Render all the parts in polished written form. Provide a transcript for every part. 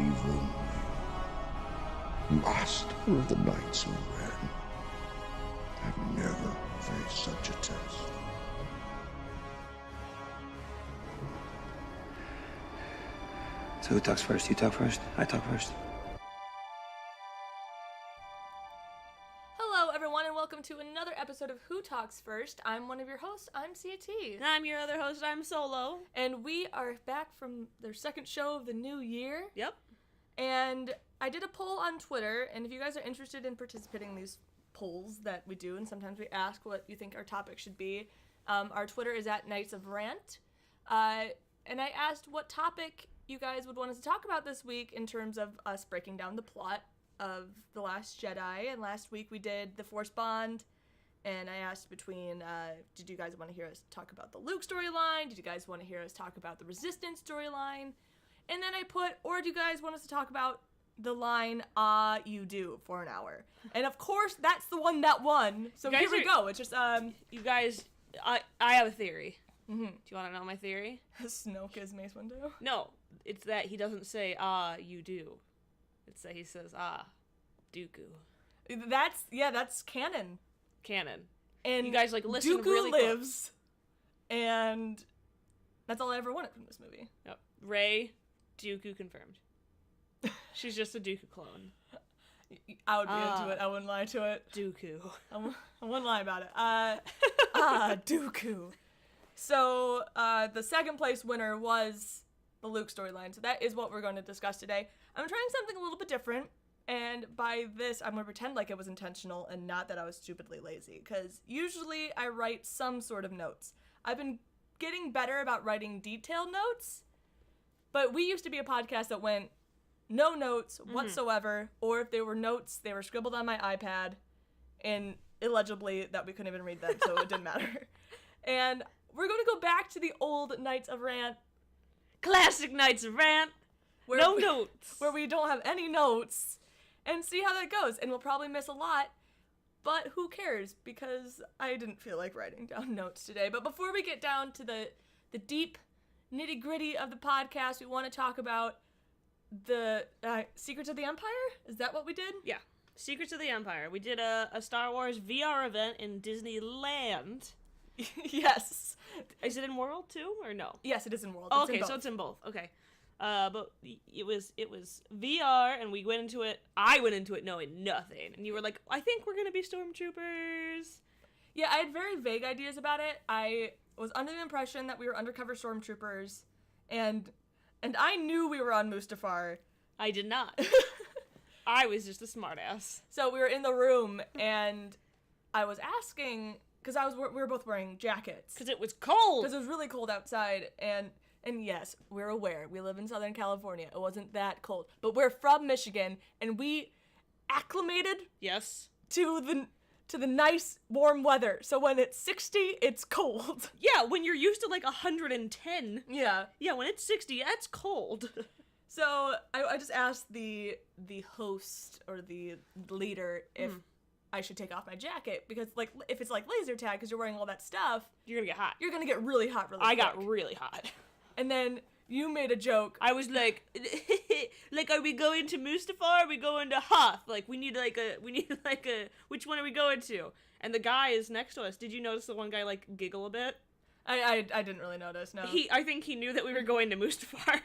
evil me, master of the Knights of Ren. I've never faced such a test. So who talks first? You talk first? I talk first? Hello, everyone, and welcome to another episode of Who Talks First. I'm one of your hosts. I'm CAT. And I'm your other host. I'm Solo. And we are back from their second show of the new year. Yep. And I did a poll on Twitter, and if you guys are interested in participating in these polls that we do, and sometimes we ask what you think our topic should be, our Twitter is at Knights of Rant. And I asked what topic you guys would want us to talk about this week in terms of us breaking down the plot of The Last Jedi. And last week we did The Force Bond, and I asked between, did you guys want to hear us talk about the Luke storyline? Did you guys want to hear us talk about the Resistance storyline? And then I put, or do you guys want us to talk about the line, you do, for an hour? And of course, that's the one that won. So here we go. It's just, You guys, I have a theory. Mm-hmm. Do you want to know my theory? Snoke is Mace Windu? No, it's that he doesn't say, you do. It's that he says, Dooku. That's canon. Canon. And you guys, listen Dooku really lives, and that's all I ever wanted from this movie. Yep. Rey, Dooku confirmed. She's just a Dooku clone. I would be into it. I wouldn't lie to it. Dooku. I wouldn't lie about it. Dooku. So, the second place winner was the Luke storyline. So that is what we're going to discuss today. I'm trying something a little bit different. And by this, I'm going to pretend like it was intentional and not that I was stupidly lazy. Because usually I write some sort of notes. I've been getting better about writing detailed notes. But we used to be a podcast that went no notes whatsoever. Or if they were notes, they were scribbled on my iPad. And illegibly that we couldn't even read them. So it didn't matter. And we're going to go back to the old Knights of Rant. Classic Knights of Rant. No notes. Where we don't have any notes. And see how that goes. And we'll probably miss a lot. But who cares? Because I didn't feel like writing down notes today. But before we get down to the deep nitty-gritty of the podcast, we want to talk about the Secrets of the Empire? Is that what we did? Yeah. Secrets of the Empire. We did a Star Wars VR event in Disneyland. Yes. Is it in World too, or no? Yes, it is in World. Oh, okay, so it's in both. Okay. But it was VR, and we went into it. I went into it knowing nothing, and you were like, "I think we're gonna be stormtroopers." Yeah, I had very vague ideas about it. I was under the impression that we were undercover stormtroopers, and I knew we were on Mustafar. I did not. I was just a smartass. So we were in the room, and I was asking because we were both wearing jackets because it was cold. Because it was really cold outside, and yes, we're aware. We live in Southern California. It wasn't that cold. But we're from Michigan, and we acclimated to the nice, warm weather. So when it's 60, it's cold. Yeah, when you're used to 110. Yeah. Yeah, when it's 60, that's cold. So I just asked the host or the leader if I should take off my jacket. Because, if it's laser tag, because you're wearing all that stuff. You're going to get hot. You're going to get really hot really quick. I got really hot. And then you made a joke. I was like, are we going to Mustafar? Are we going to Hoth? We need which one are we going to? And the guy is next to us. Did you notice the one guy, giggle a bit? I didn't really notice, no. I think he knew that we were going to Mustafar.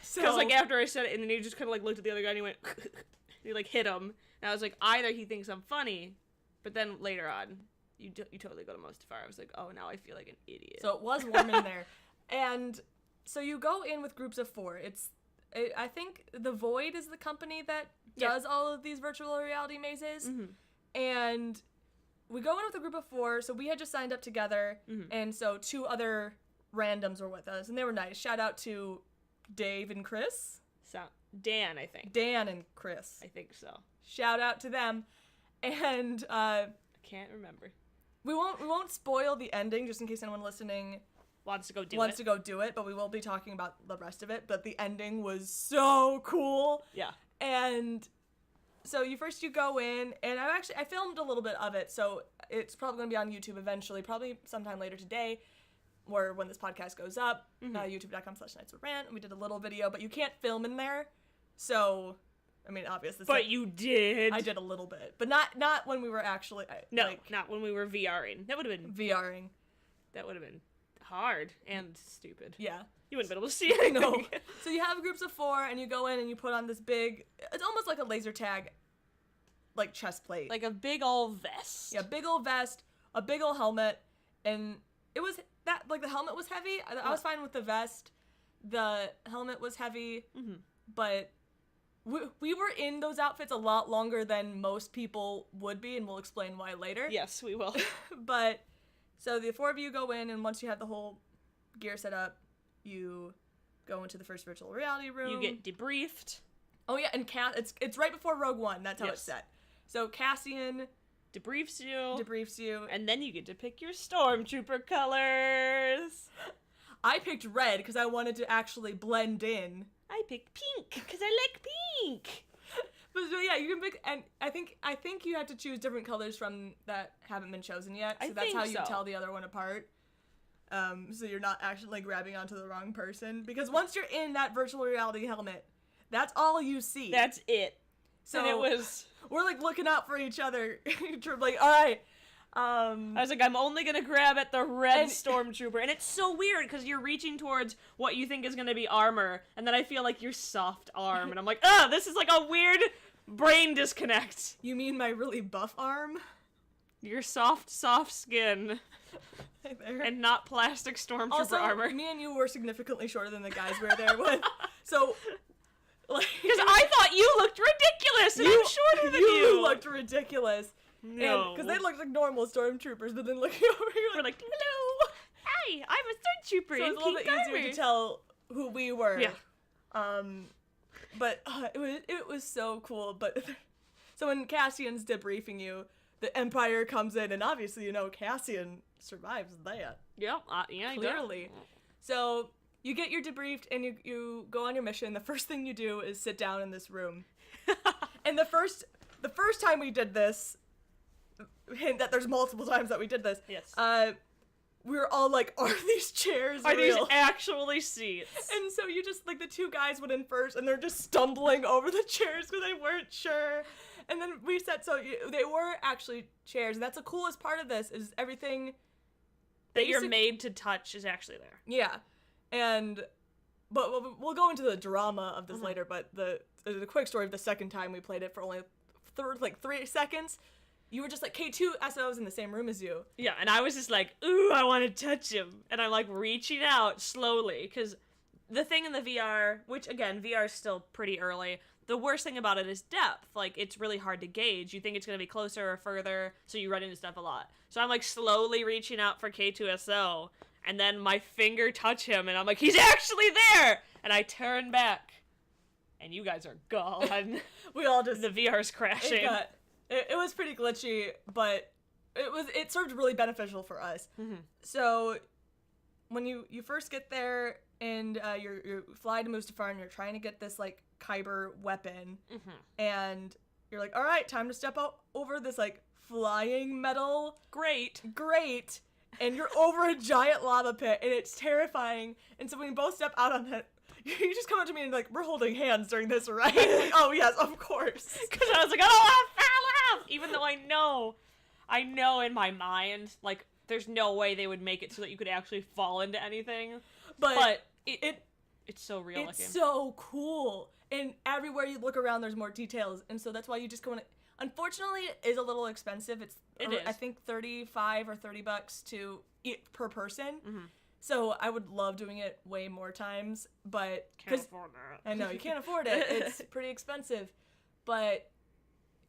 So, because, after I said it, and then he just kind of, looked at the other guy, and he went, he, hit him. And I was like, either he thinks I'm funny, but then later on, you totally go to Mustafar. I was like, oh, now I feel like an idiot. So it was warm in there. And so you go in with groups of 4. I think The Void is the company that does all of these virtual reality mazes. Mm-hmm. And we go in with a group of 4. So we had just signed up together. Mm-hmm. And so 2 other randoms were with us. And they were nice. Shout out to Dave and Chris. Dan, I think. Dan and Chris. I think so. Shout out to them. And I can't remember. We won't spoil the ending just in case anyone listening wants to go do it, but we will be talking about the rest of it. But the ending was so cool. Yeah. And so you go in, and I filmed a little bit of it, so it's probably going to be on YouTube eventually, probably sometime later today, or when this podcast goes up, youtube.com/nightsofrant. We did a little video, but you can't film in there. So, I mean, obviously. But you did. I did a little bit, but not when we were actually. Not when we were VRing. That would have been VRing. That would have been hard and stupid. Yeah. You wouldn't been able to see anything. No. So you have groups of 4, and you go in and you put on this big. It's almost like a laser tag, like chest plate. Like a big old vest. Yeah, big old vest, a big old helmet, and it was that like the helmet was heavy. I was fine with the vest. The helmet was heavy, but we were in those outfits a lot longer than most people would be, and we'll explain why later. Yes, we will. But so the 4 of you go in, and once you have the whole gear set up, you go into the first virtual reality room. You get debriefed. Oh yeah, and it's right before Rogue One. That's how it's set. So Cassian debriefs you, and then you get to pick your stormtrooper colors. I picked red because I wanted to actually blend in. I picked pink because I like pink. But so yeah, you can pick, and I think you have to choose different colors from that haven't been chosen yet. So that's how you tell the other one apart. So you're not actually grabbing onto the wrong person, because once you're in that virtual reality helmet, that's all you see. That's it. So we're like looking out for each other, like, all right. I was like, I'm only gonna grab at the red stormtrooper, and it's so weird because you're reaching towards what you think is gonna be armor, and then I feel like your soft arm, and I'm like, this is like a weird brain disconnect. You mean my really buff arm? Your soft skin. And not plastic stormtrooper armor. Me and you were significantly shorter than the guys we were there with. So, like, because I thought you looked ridiculous, and I'm shorter than you. You looked ridiculous. No. Because they looked like normal stormtroopers, but then looking over here, we're like, hello, hi, I'm a stormtrooper. So it's a little bit easier to tell who we were. Yeah. But it was so cool. But so when Cassian's debriefing you, the Empire comes in, and obviously Cassian survives that. Yeah, clearly. So you get your debriefed, and you go on your mission. The first thing you do is sit down in this room. And the first time we did this, hint that there's multiple times that we did this. Yes. We were all like, are these chairs Are real? these actually seats? And so you just, like, the 2 guys went in first, and they're just stumbling over the chairs because they weren't sure. And then we said, they were actually chairs, and that's the coolest part of this, is everything that you're made to touch is actually there. Yeah. But we'll go into the drama of this later, but the quick story of the second time we played it for only 3 seconds, you were just like, K2SO was in the same room as you. Yeah, and I was just like, ooh, I want to touch him. And I'm like reaching out slowly, because the thing in the VR, which again, VR is still pretty early, the worst thing about it is depth. Like, it's really hard to gauge. You think it's going to be closer or further, so you run into stuff a lot. So I'm like slowly reaching out for K2SO, and then my finger touch him, and I'm like, he's actually there! And I turn back, and you guys are gone. We all just... The VR's crashing. It was pretty glitchy, but it served really beneficial for us. Mm-hmm. So when you first get there, and you fly to Mustafar, and you're trying to get this, like, Kyber weapon, and you're like, all right, time to step out over this, like, flying metal. Great. And you're over a giant lava pit, and it's terrifying. And so when we both step out on it, you just come up to me and like, we're holding hands during this, right? Like, oh yes, of course. Because I was like, I don't want to fall off, even though I know in my mind, like, there's no way they would make it so that you could actually fall into anything. But it's so real. It's so cool. And everywhere you look around, there's more details. And so that's why you just go in. Unfortunately, it is a little expensive. It is. I think $35 or $30 per person. Mm-hmm. So I would love doing it way more times, but can't afford that. I know you can't afford it. It's pretty expensive, but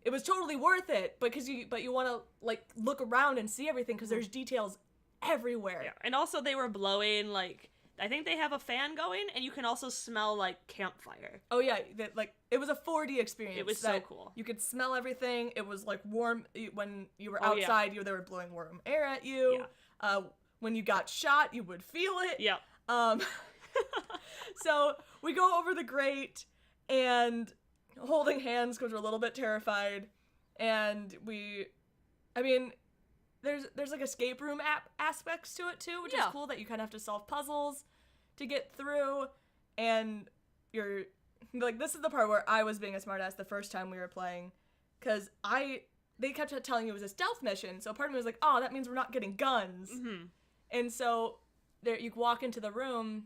it was totally worth it. But you want to like look around and see everything because there's details everywhere. Yeah, and also they were blowing like. I think they have a fan going, and you can also smell, like, campfire. Oh, yeah. It was a 4D experience. It was so cool. You could smell everything. It was, like, warm. When you were outside, they were blowing warm air at you. Yeah. When you got shot, you would feel it. Yeah. So we go over the grate, and holding hands because we're a little bit terrified. And there's like escape room aspects to it too, which is cool that you kind of have to solve puzzles to get through, and you're like, this is the part where I was being a smartass the first time we were playing, because they kept telling you it was a stealth mission, so part of me was like, oh, that means we're not getting guns. Mm-hmm. And so there, you walk into the room,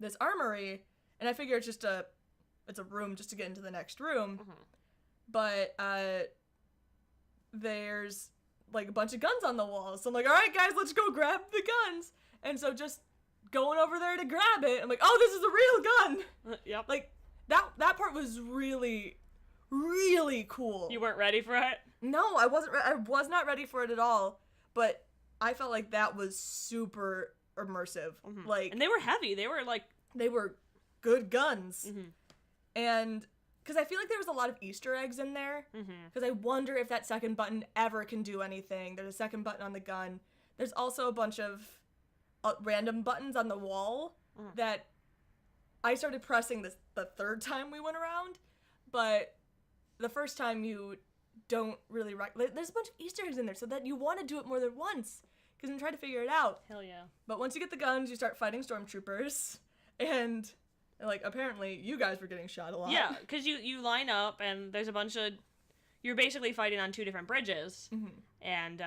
this armory, and I figure it's a room just to get into the next room. Mm-hmm. But there's like a bunch of guns on the walls. So I'm like, all right, guys, let's go grab the guns. And so just going over there to grab it, I'm like, oh, this is a real gun. Yep. Like that part was really, really cool. You weren't ready for it? No, I wasn't. I was not ready for it at all. But I felt like that was super immersive. Mm-hmm. Like, and they were heavy. They were good guns. Mm-hmm. And because I feel like there was a lot of Easter eggs in there. Because I wonder if that second button ever can do anything. There's a second button on the gun. There's also a bunch of random buttons on the wall that I started pressing the third time we went around. But the first time you don't really... There's a bunch of Easter eggs in there so that you want to do it more than once. Because I'm trying to figure it out. Hell yeah. But once you get the guns, you start fighting stormtroopers. And... like, apparently, you guys were getting shot a lot. Yeah, because you line up, and there's a bunch of... You're basically fighting on two different bridges. Mm-hmm. And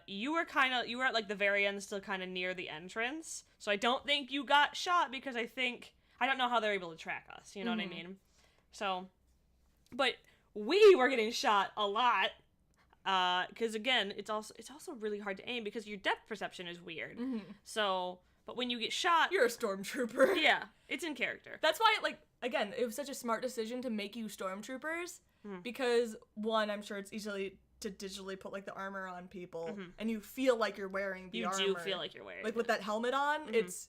you were at, like, the very end, still kind of near the entrance. So I don't think you got shot, because I don't know how they're able to track us, you know what I mean? So, but we were getting shot a lot. Because, again, it's also really hard to aim, because your depth perception is weird. Mm-hmm. So... But when you get shot... You're a stormtrooper. Yeah, it's in character. That's why, like, again, it was such a smart decision to make you stormtroopers. Because, one, I'm sure it's easily to digitally put, like, the armor on people. And you feel like you're wearing the armor. You do feel like you're wearing like, it. With that helmet on, it's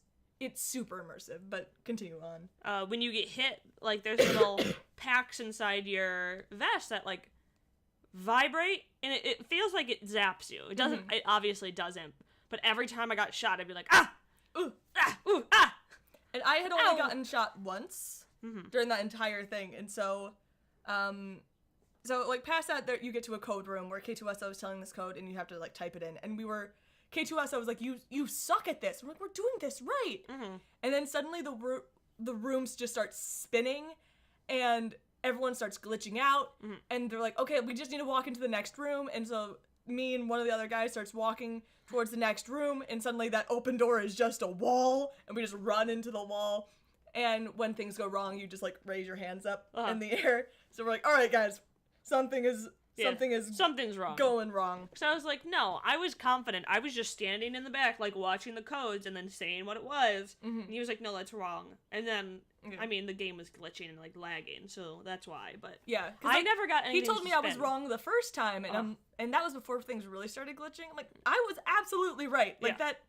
super immersive. But continue on. When you get hit, like, there's little packs inside your vest that, like, vibrate. And it feels like it zaps you. It doesn't... It obviously doesn't. But every time I got shot, I'd be like, ah! Ooh, ah, ooh, ah! And I had only gotten shot once during that entire thing, and so like past that, there you get to a code room where K2SO is telling this code, and you have to like type it in. And K2SO was like, "You suck at this." We're like, "We're doing this right." And then suddenly the rooms just start spinning, and everyone starts glitching out, and they're like, "Okay, we just need to walk into the next room." And so me and one of the other guys starts walking towards the next room, and suddenly that open door is just a wall, and we just run into the wall. And when things go wrong, you just like raise your hands up in the air. So we're like, all right, guys, something's wrong. Going wrong. So I was like, no, I was confident. I was just standing in the back, like watching the codes and then saying what it was. And he was like, no, that's wrong. And then, I mean, the game was glitching and like lagging, so that's why. But yeah, I never got anything. He told me I was wrong the first time, and that was before things really started glitching. I'm like, I was absolutely right, like that,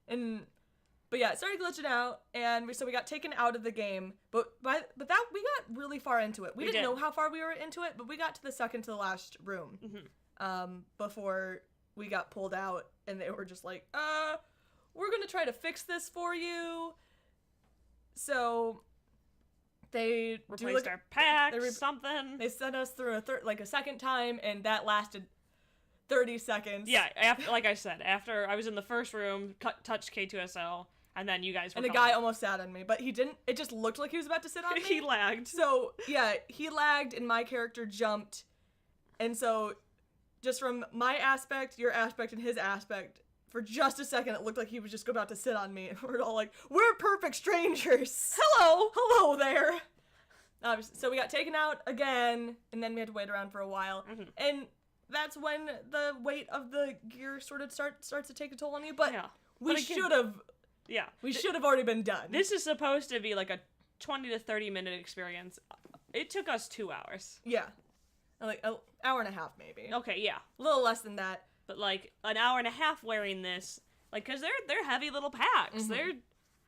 But yeah, it started glitching out, and we got taken out of the game. But we got really far into it. We didn't know how far we were into it, but we got to the second to the last room before we got pulled out, and they were just like, we're gonna try to fix this for you. So they replaced our packs, something. They sent us through a second time, and that lasted 30 seconds. Yeah, like I said, after I was in the first room, touched K2SO, and then you guys were And the guy almost sat on me, but he didn't. It just looked like he was about to sit on me. He lagged. So, yeah, he lagged, and my character jumped. And so, just from my aspect, your aspect, and his aspect, for just a second, it looked like he was just about to sit on me. And we're all like, we're perfect strangers. Hello there. So we got taken out again, and then we had to wait around for a while. And that's when the weight of the gear sort of starts to take a toll on you. But we should have. Yeah. We should have already been done. This is supposed to be like a 20 to 30 minute experience. It took us 2 hours. Yeah. Like an hour and a half, maybe. Okay, yeah. A little less than that. But like an hour and a half wearing this, like, because they're heavy little packs. They're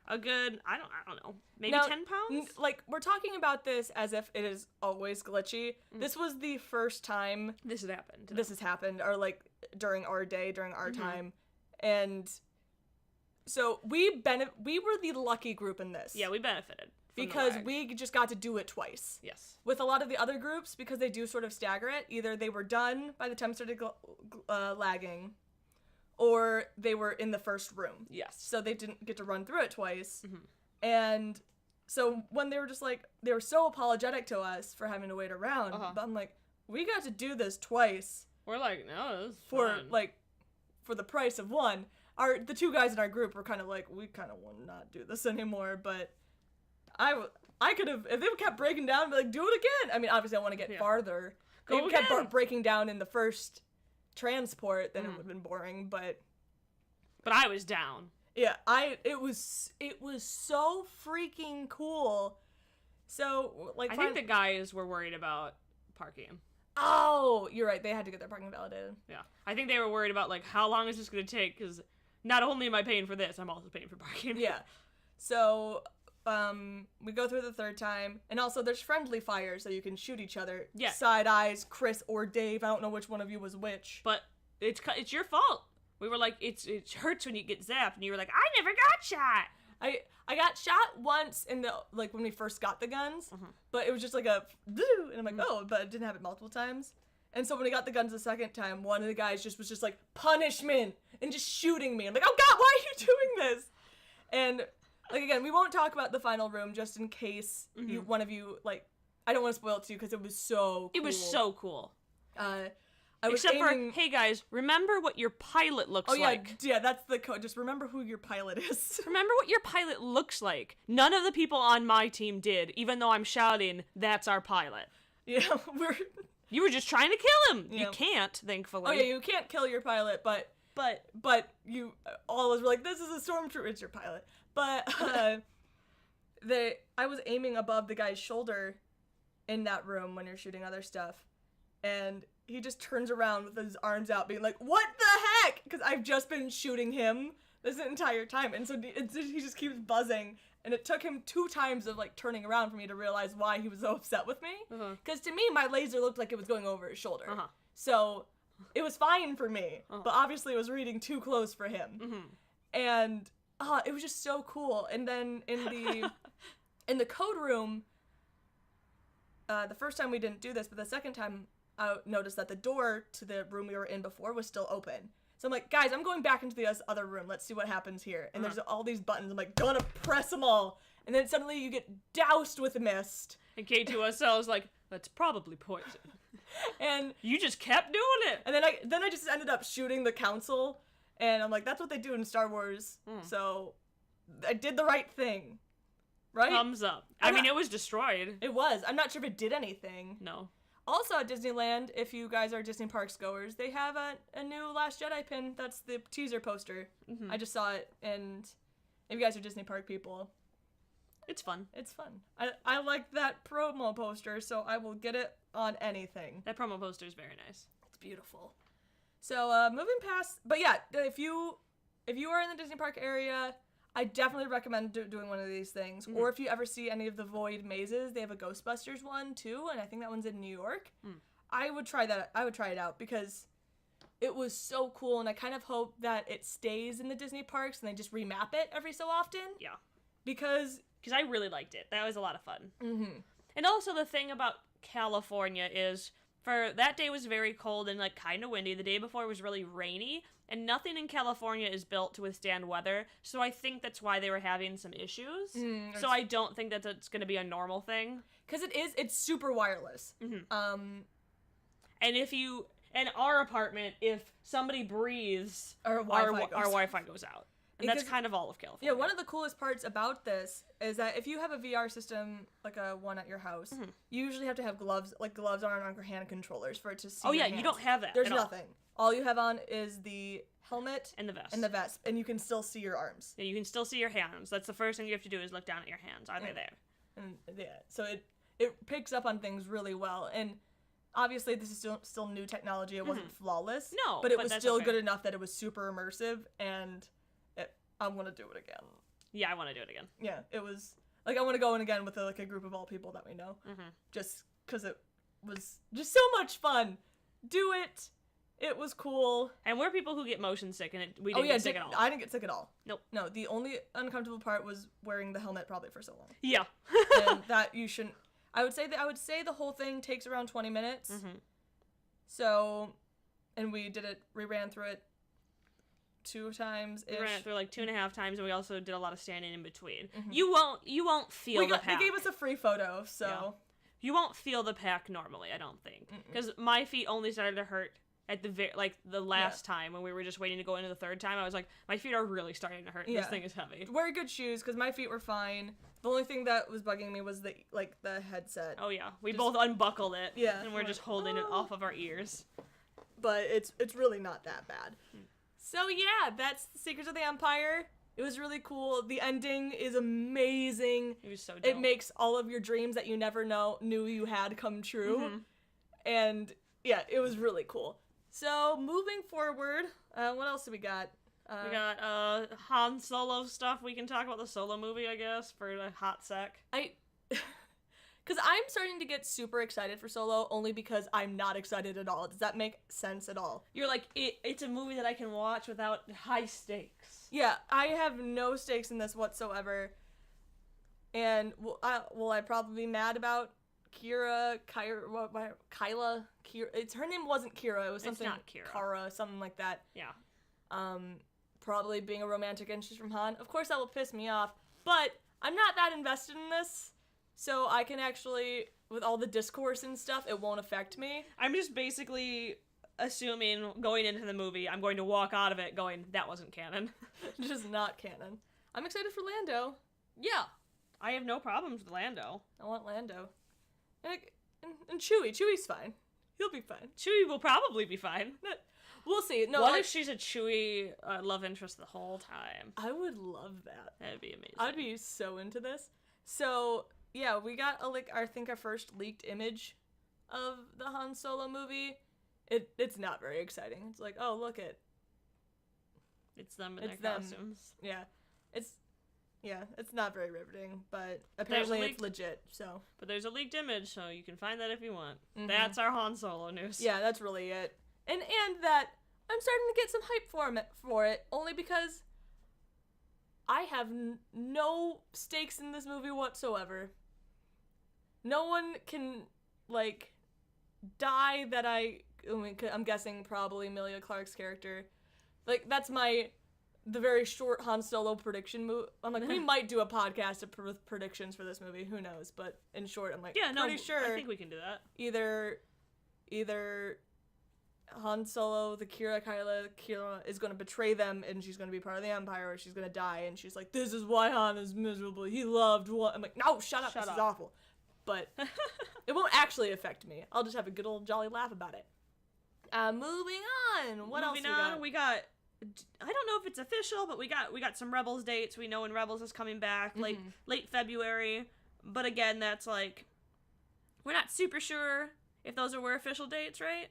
a good, I don't know, maybe now, 10 pounds? Like, we're talking about this as if it is always glitchy. This was the first time this has happened. This has happened, or like during our day, during our time. And so we were the lucky group in this. Yeah, we benefited. Because we just got to do it twice. Yes. With a lot of the other groups, because they do sort of stagger it, either they were done by the time it started lagging, or they were in the first room. Yes. So they didn't get to run through it twice. And so when they were just like, they were so apologetic to us for having to wait around, but I'm like, we got to do this twice. We're like, no, this is for fine. like, for the price of one. The two guys in our group were kind of like, we kind of want to not do this anymore, but I could have, if they kept breaking down, I'd be like, do it again. I mean, obviously I want to get farther. Go If they kept again. breaking down in the first transport, then it would have been boring, but I was down. yeah, it was so freaking cool. So, like, I think the guys were worried about parking. oh, you're right, they had to get their parking validated. Yeah. I think they were worried about, like, how long is this going to take? Because not only am I paying for this, I'm also paying for parking. Yeah. So, we go through the third time, and also there's friendly fire, so you can shoot each other. Yeah. Side eyes, Chris or Dave. I don't know which one of you was which. But it's your fault. We were like, it hurts when you get zapped, and you were like, I never got shot. I got shot once in the, like, when we first got the guns, but it was just like a, and I'm like, oh, but it didn't have it multiple times. And so when I got the guns the second time, one of the guys was just like, punishment, and just shooting me. I'm like, oh God, why are you doing this? And, like, again, we won't talk about the final room just in case one of you, like, I don't want to spoil it too, because it was so cool. It was so cool. I was Except aiming... for, hey guys, remember what your pilot looks like. Yeah, that's the code. Just remember who your pilot is. Remember what your pilot looks like. None of the people on my team did, even though I'm shouting, that's our pilot. Yeah, You were just trying to kill him. Yeah. You can't, thankfully. Oh yeah, you can't kill your pilot, but you all of us were like, this is a stormtrooper, it's your pilot. But I was aiming above the guy's shoulder in that room when you're shooting other stuff, and he just turns around with his arms out being like, what the heck? Because I've just been shooting him this entire time, and so he just keeps buzzing, and it took him 2 times of, like, turning around for me to realize why he was so upset with me. Because to me, my laser looked like it was going over his shoulder. So it was fine for me, but obviously it was reading too close for him. And it was just so cool. And then in the code room, the first time we didn't do this, but the second time I noticed that the door to the room we were in before was still open. So I'm like, guys, I'm going back into the other room. Let's see what happens here. And there's all these buttons. I'm like, gonna press them all. And then suddenly you get doused with mist. And K2SL was like, that's probably poison. And you just kept doing it. And then I just ended up shooting the council. And I'm like, that's what they do in Star Wars. So I did the right thing. Right? Thumbs up. I mean, it was destroyed. It was. I'm not sure if it did anything. No. Also at Disneyland, if you guys are Disney Parks goers, they have a new Last Jedi pin. That's the teaser poster. I just saw it, and if you guys are Disney Park people, it's fun. It's fun. I like that promo poster, so I will get it on anything. That promo poster is very nice. It's beautiful. So moving past, but yeah, if you are in the Disney Park area, I definitely recommend doing one of these things. Or if you ever see any of the Void mazes, they have a Ghostbusters one too, and I think that one's in New York. I would try that. I would try it out because it was so cool, and I kind of hope that it stays in the Disney parks and they just remap it every so often. Yeah. Because I really liked it. That was a lot of fun. And also the thing about California is, for that day was very cold and, like, kind of windy. The day before was really rainy, and nothing in California is built to withstand weather, so I think that's why they were having some issues. So I don't think that that's going to be a normal thing. Because it's super wireless. And in our apartment, if somebody breathes, our Wi-Fi goes out. And that's kind of all of California. Yeah, one of the coolest parts about this is that if you have a VR system, like a one at your house, you usually have to have gloves, like gloves on or hand controllers for it to see your hands. You don't have that. There's nothing. All you have on is the helmet and the vest. And you can still see your arms. Yeah, you can still see your hands. That's the first thing you have to do is look down at your hands. Are they there? And yeah, so it picks up on things really well. And obviously this is still new technology. It wasn't flawless. No, but it was still good enough that it was super immersive, and I want to do it again. Yeah, I want to do it again. Yeah, it was, like, I want to go in again with, a group of all people that we know. Just because it was just so much fun. Do it. It was cool. And we're people who get motion sick, and we didn't get sick at all. I didn't get sick at all. Nope. No, the only uncomfortable part was wearing the helmet probably for so long. Yeah. And that you shouldn't. I would say the whole thing takes around 20 minutes. So, and we ran through it 2 times ish. We ran it through like 2.5 times, and we also did a lot of standing in between. Mm-hmm. You won't feel the pack. They gave us a free photo, so Yeah. You won't feel the pack normally, I don't think, because my feet only started to hurt at the last time when we were just waiting to go into the third time. I was like, my feet are really starting to hurt. Yeah. This thing is heavy. Wear good shoes because my feet were fine. The only thing that was bugging me was the headset. Oh yeah, we both unbuckled it. Yeah. And we're just holding it off of our ears. But it's really not that bad. So yeah, that's Secrets of the Empire. It was really cool. The ending is amazing. It was so dope. It makes all of your dreams that you never knew you had come true. Mm-hmm. And yeah, it was really cool. So moving forward, what else do we got? We got Han Solo stuff. We can talk about the Solo movie, I guess, for a hot sec. Because I'm starting to get super excited for Solo only because I'm not excited at all. Does that make sense at all? You're like, it's a movie that I can watch without high stakes. Yeah, I have no stakes in this whatsoever. And will I probably be mad about Kyla? Her name wasn't Kira. It was something. It's not Kira. Kara, something like that. Yeah. Probably being a romantic interest from Han. Of course, that will piss me off. But I'm not that invested in this, so I can actually, with all the discourse and stuff, it won't affect me. I'm just basically assuming going into the movie, I'm going to walk out of it going, that wasn't canon. Just not canon. I'm excited for Lando. Yeah. I have no problems with Lando. I want Lando. And Chewie. Chewie's fine. He'll be fine. Chewie will probably be fine. We'll see. No, What if she's a Chewie love interest the whole time? I would love that. That'd be amazing. I'd be so into this. So, yeah, we got our first leaked image of the Han Solo movie. It's not very exciting. It's like, oh, look it. It's them in It's their them. costumes. It's not very riveting, but apparently it's legit, so. But there's a leaked image, so you can find that if you want. Mhm. That's our Han Solo news. Yeah, that's really it. And that I'm starting to get some hype for it, only because I have no stakes in this movie whatsoever. No one can, die that I'm guessing probably Emilia Clarke's character. That's the very short Han Solo prediction move. I'm like, we might do a podcast with predictions for this movie. Who knows? But in short, I'm like, pretty sure. I think we can do that. Either Han Solo, the Kira is going to betray them and she's going to be part of the Empire, or she's going to die and she's like, this is why Han is miserable. He loved what? I'm like, no, shut up. This is awful. But it won't actually affect me. I'll just have a good old jolly laugh about it. Moving on. What else we got? I don't know if it's official, but we got some Rebels dates. We know when Rebels is coming back, late February. But again, that's we're not super sure if those were official dates, right?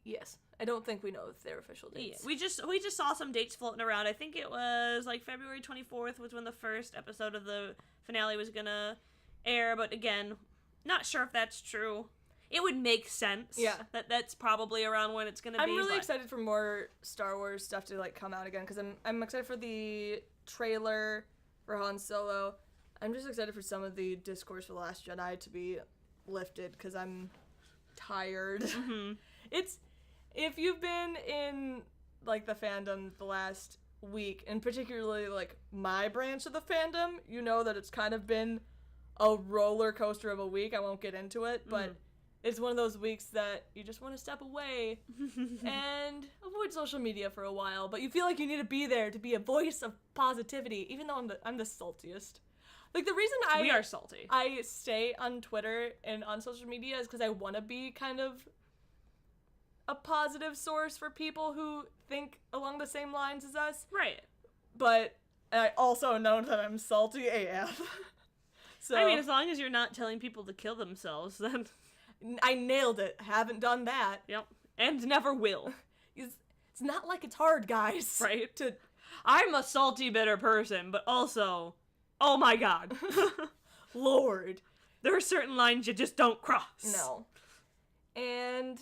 Yes. I don't think we know if they're official dates. Yeah. We just saw some dates floating around. I think it was February 24th was when the first episode of the finale was gonna air, but again, not sure if that's true. It would make sense. Yeah. That's probably around when it's gonna be. I'm really excited for more Star Wars stuff to come out again, because I'm excited for the trailer for Han Solo. I'm just excited for some of the discourse for The Last Jedi to be lifted, because I'm tired. Mm-hmm. If you've been in the fandom the last week, and particularly my branch of the fandom, you know that it's kind of been a roller coaster of a week. I won't get into it, but it's one of those weeks that you just want to step away and avoid social media for a while, but you feel like you need to be there to be a voice of positivity, even though I'm the saltiest. The reason we are salty. I stay on Twitter and on social media is because I want to be kind of a positive source for people who think along the same lines as us. Right. But I also know that I'm salty AF. So I mean, as long as you're not telling people to kill themselves, then I nailed it. Haven't done that. Yep. And never will. It's not like it's hard, guys. Right? I'm a salty, bitter person, but also, oh my god. Lord. There are certain lines you just don't cross. No. And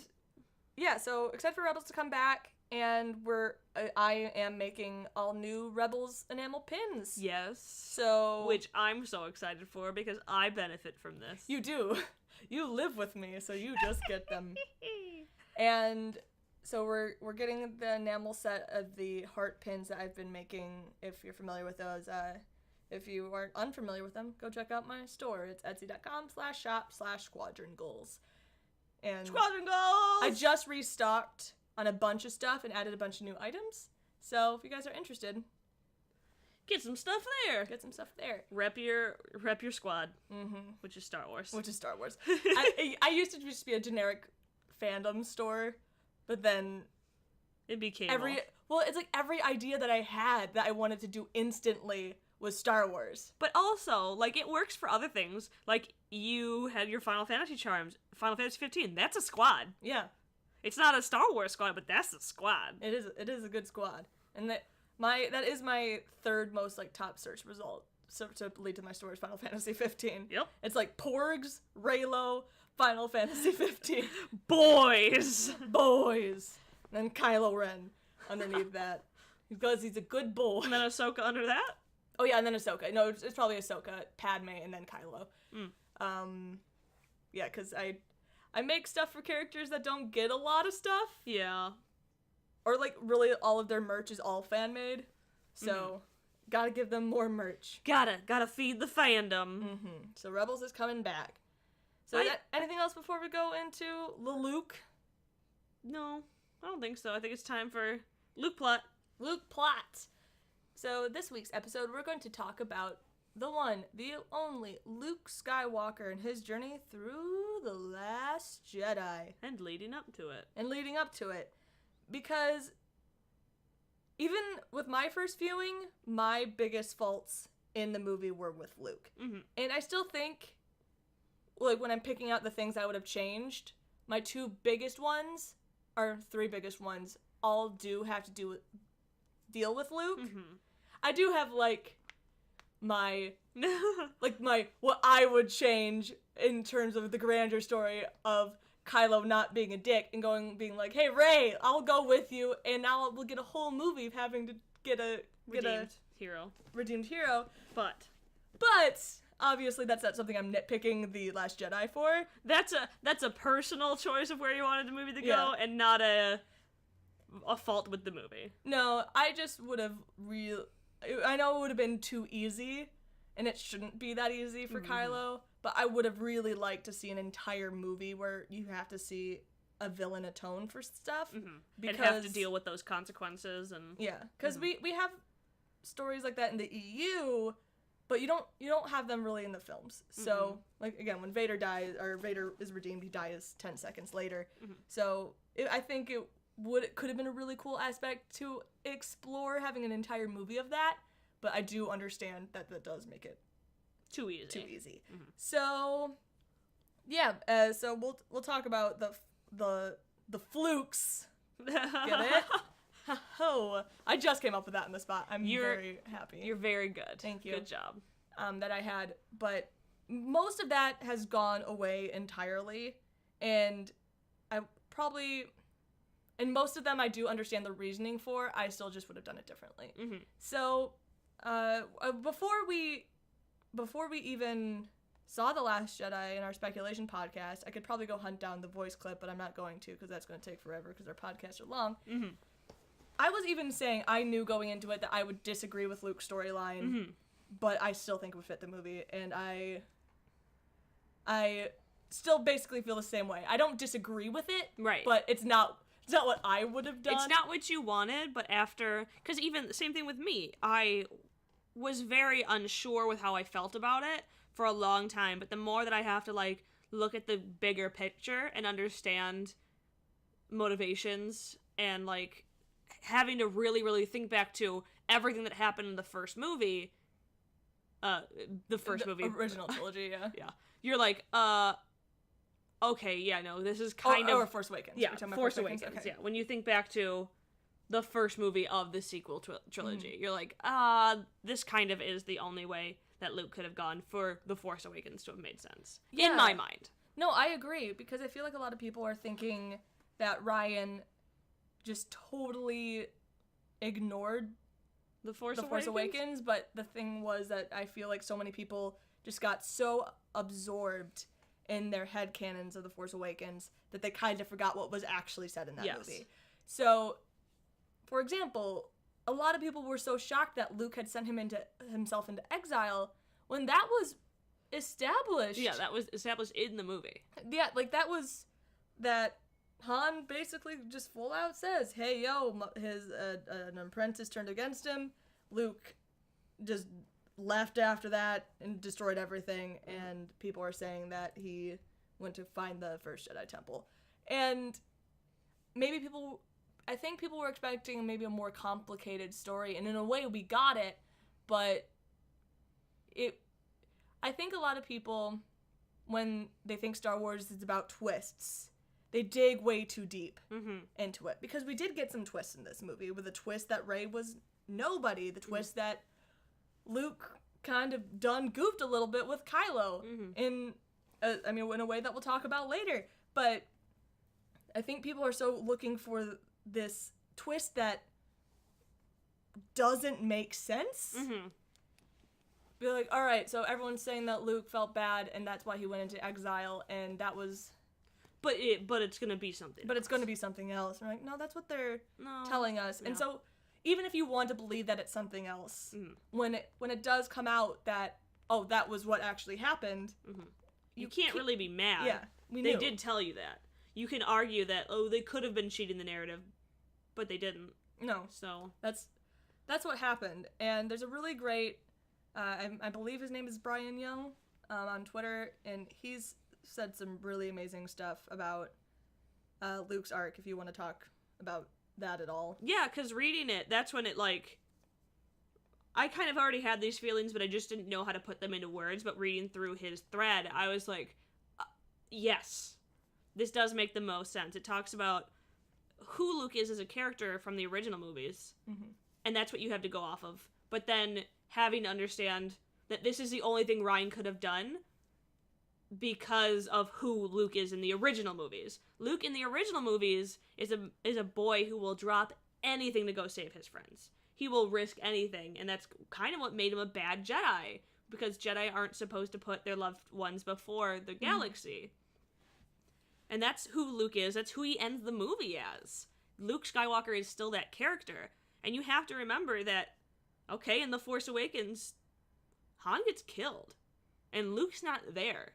yeah, so excited for Rebels to come back, and I am making all new Rebels enamel pins. Yes. So which I'm so excited for because I benefit from this. You do. You live with me, so you just get them. And So we're getting the enamel set of the heart pins that I've been making. If you're familiar with those, if you aren't unfamiliar with them, go check out my store. It's etsy.com/shop/squadron goals. And Squadron goals! I just restocked on a bunch of stuff and added a bunch of new items. So if you guys are interested, Get some stuff there. get some stuff there. Rep your squad, which is Star Wars. Which is Star Wars. I used to just be a generic fandom store, but then It became it's like every idea that I had that I wanted to do instantly was Star Wars. But also, like, it works for other things. Like, you had your Final Fantasy charms. Final Fantasy 15, that's a squad. Yeah. It's not a Star Wars squad, but that's a squad. It is a good squad. And that is my third most like top search result. So to lead to my story is Final Fantasy 15. Yep. It's like Porgs, Raylo, Final Fantasy 15. Boys! Boys. And then Kylo Ren underneath that. Because he's a good boy. And then Ahsoka under that? Oh yeah, and then Ahsoka. No, it's probably Ahsoka, Padme, and then Kylo. Yeah, because I make stuff for characters that don't get a lot of stuff. Yeah. Or like really all of their merch is all fan made. So gotta give them more merch. Gotta feed the fandom. So Rebels is coming back. So anything else before we go into the Luke? No, I don't think so. I think it's time for Luke plot. Luke plot. So this week's episode, we're going to talk about the one, the only Luke Skywalker and his journey through The Last Jedi. And leading up to it. Because even with my first viewing, my biggest faults in the movie were with Luke. And I still think, like, when I'm picking out the things I would have changed, my three biggest ones, all do have to deal with Luke. I do have, like, my what I would change in terms of the grander story of Kylo not being a dick and being like, hey, Rey, I'll go with you, and now we'll get a whole movie of having to get a redeemed hero. But obviously that's not something I'm nitpicking The Last Jedi for. That's a personal choice of where you wanted the movie to go, and not a fault with the movie. No, I just would have I know it would have been too easy, and it shouldn't be that easy for Kylo, but I would have really liked to see an entire movie where you have to see a villain atone for stuff. And have to deal with those consequences. And yeah, because we have stories like that in the EU, but you don't have them really in the films. So, like, again, when Vader dies, or Vader is redeemed, he dies 10 seconds later. So I think it could have been a really cool aspect to explore having an entire movie of that, but I do understand that does make it too easy. So yeah, so we'll talk about the flukes. Get it? Oh, I just came up with that in the spot. I'm very happy. You're very good. Thank you. Good job. That I had, but most of that has gone away entirely, and and most of them I do understand the reasoning for. I still just would have done it differently. So, before we even saw The Last Jedi in our speculation podcast, I could probably go hunt down the voice clip, but I'm not going to because that's going to take forever because our podcasts are long. I was even saying I knew going into it that I would disagree with Luke's storyline, but I still think it would fit the movie, and I still basically feel the same way. I don't disagree with it, right? But it's not what I would have done. It's not what you wanted, but because even the same thing with me, I was very unsure with how I felt about it for a long time, but the more that I have to, like, look at the bigger picture and understand motivations and, like, having to really, really think back to everything that happened in the first movie, original trilogy, yeah. Yeah. You're like, okay, yeah, no, this is kind of... Or Force Awakens. Yeah, Force Awakens, okay. Yeah. When you think back to the first movie of the sequel trilogy, you're like, this kind of is the only way that Luke could have gone for the Force Awakens to have made sense. Yeah. In my mind. No, I agree, because I feel like a lot of people are thinking that Ryan just totally ignored The Force Awakens, but the thing was that I feel like so many people just got so absorbed in their headcanons of The Force Awakens that they kind of forgot what was actually said in that movie. So, for example, a lot of people were so shocked that Luke had sent himself into exile when that was established. Yeah, that was established in the movie. Yeah, like that Han basically just full out says, "Hey, yo, an apprentice turned against him." Luke just left after that and destroyed everything, and people are saying that he went to find the first Jedi temple. And I think people were expecting maybe a more complicated story, and in a way we got it, but I think a lot of people, when they think Star Wars is about twists, they dig way too deep into it. Because we did get some twists in this movie, with a twist that Rey was nobody, the twist that Luke kind of goofed a little bit with Kylo in a way that we'll talk about later. But I think people are so looking for this twist that doesn't make sense. Be like, all right, so everyone's saying that Luke felt bad and that's why he went into exile, and that was... But it's gonna be something. But it's gonna be something else. We're like, no, that's what they're telling us. And so, even if you want to believe that it's something else, when it does come out that, oh, that was what actually happened, you can't really be mad. Yeah, they did tell you that. You can argue that, oh, they could have been cheating the narrative, but they didn't. No. So that's what happened. And there's a really great, I believe his name is Brian Young, on Twitter, and he's said some really amazing stuff about Luke's arc, if you want to talk about that at all. Yeah, because reading it, that's when it, like... I kind of already had these feelings, but I just didn't know how to put them into words, but reading through his thread, I was like, yes, this does make the most sense. It talks about who Luke is as a character from the original movies, and that's what you have to go off of. But then having to understand that this is the only thing Ryan could have done because of who Luke is in the original movies. Luke in the original movies is a boy who will drop anything to go save his friends. He will risk anything, and that's kind of what made him a bad Jedi, because Jedi aren't supposed to put their loved ones before the galaxy. And that's who Luke is. That's who he ends the movie as. Luke Skywalker is still that character. And you have to remember that, okay, in The Force Awakens, Han gets killed, and Luke's not there.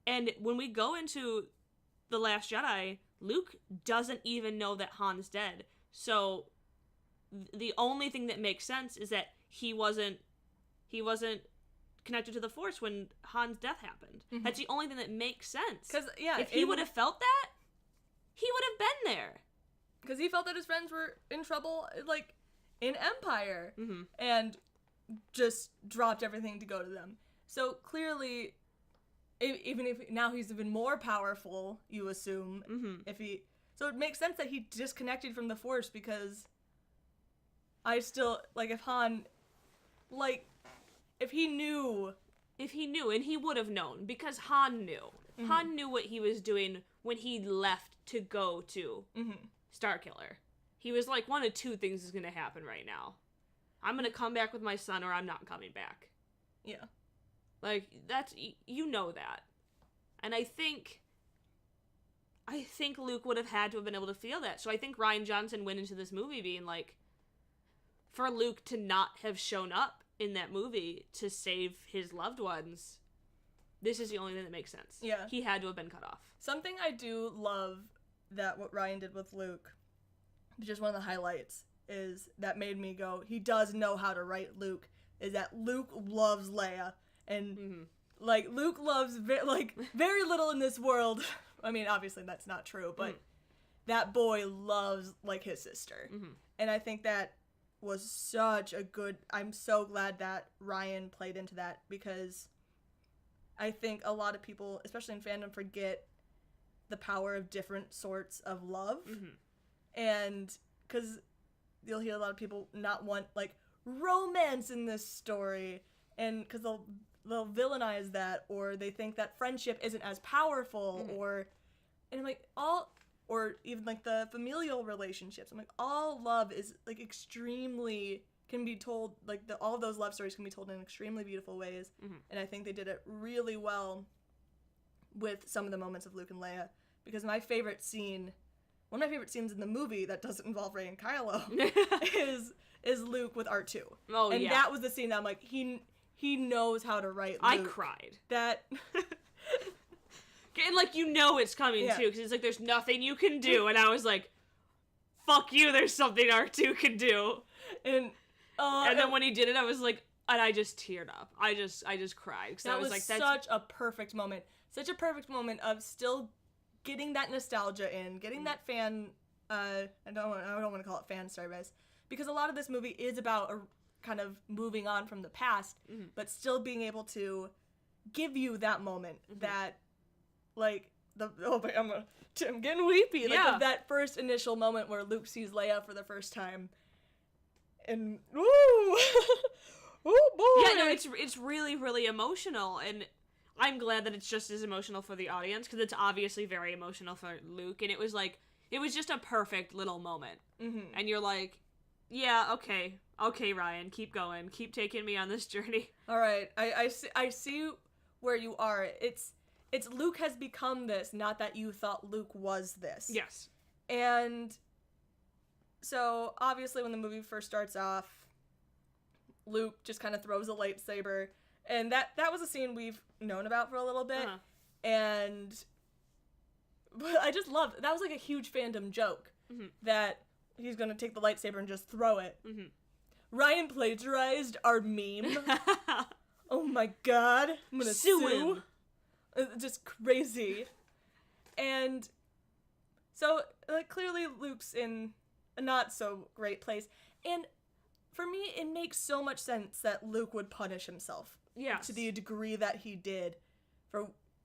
And when we go into The Last Jedi, Luke doesn't even know that Han's dead. So the only thing that makes sense is that he wasn't connected to the Force when Han's death happened. That's the only thing that makes sense. Because if he would have felt that, he would have been there. Because he felt that his friends were in trouble, like, in Empire, and just dropped everything to go to them. So clearly, even if now he's even more powerful, you assume, so it makes sense that he disconnected from the Force, because I still, like, if Han, like, if he knew, and he would have known, because Han knew. Han knew what he was doing when he left to go to Starkiller. He was like, one of two things is going to happen right now. I'm going to come back with my son, or I'm not coming back. Yeah. Like, that's, you know that. And I think Luke would have had to have been able to feel that. So I think Rian Johnson went into this movie being like, for Luke to not have shown up in that movie to save his loved ones, this is the only thing that makes sense. Yeah. He had to have been cut off. Something I do love that what Ryan did with Luke, which is one of the highlights, is that made me go, he does know how to write Luke, is that Luke loves Leia. And, like, Luke loves, very little in this world. I mean, obviously that's not true, but that boy loves, like, his sister. And I think that was such a good, I'm so glad that Ryan played into that, because I think a lot of people, especially in fandom, forget the power of different sorts of love. And because you'll hear a lot of people not want, like, romance in this story, and because they'll villainize that, or they think that friendship isn't as powerful, and I'm like, or even, like, the familial relationships. I'm like, all love is, like, can be told, like, all of those love stories can be told in extremely beautiful ways. And I think they did it really well with some of the moments of Luke and Leia. Because my favorite scene one of my favorite scenes in the movie that doesn't involve Rey and Kylo is Luke with R2. Oh, and yeah. that was the scene that I'm like, he knows how to write Luke. I cried. That... And, like, you know it's coming, too, because it's like, there's nothing you can do, and I was like, fuck you, there's something R2 can do. And then when he did it, I was like, and I just teared up. I just cried, because I was like, that's... such a perfect moment. Such a perfect moment of still getting that nostalgia in, getting that fan, I don't want to call it fan service, because a lot of this movie is about a kind of moving on from the past, but still being able to give you that moment that, like, I'm getting weepy. Like, that first initial moment where Luke sees Leia for the first time, and ooh, oh boy. Yeah, no, it's really, really emotional, and I'm glad that it's just as emotional for the audience, because it's obviously very emotional for Luke, and it was just a perfect little moment, and you're like, yeah, okay, Ryan, keep going, keep taking me on this journey. All right, I see where you are. It's Luke has become this, not that you thought Luke was this. Yes. And so, obviously, when the movie first starts off, Luke just kind of throws a lightsaber, and that was a scene we've known about for a little bit, but I just loved, that was like a huge fandom joke, that he's gonna take the lightsaber and just throw it. Ryan plagiarized our meme. Oh my god, I'm gonna sue him. Just crazy. And so, like, clearly Luke's in a not so great place. And for me, it makes so much sense that Luke would punish himself. Yes. To the degree that he did.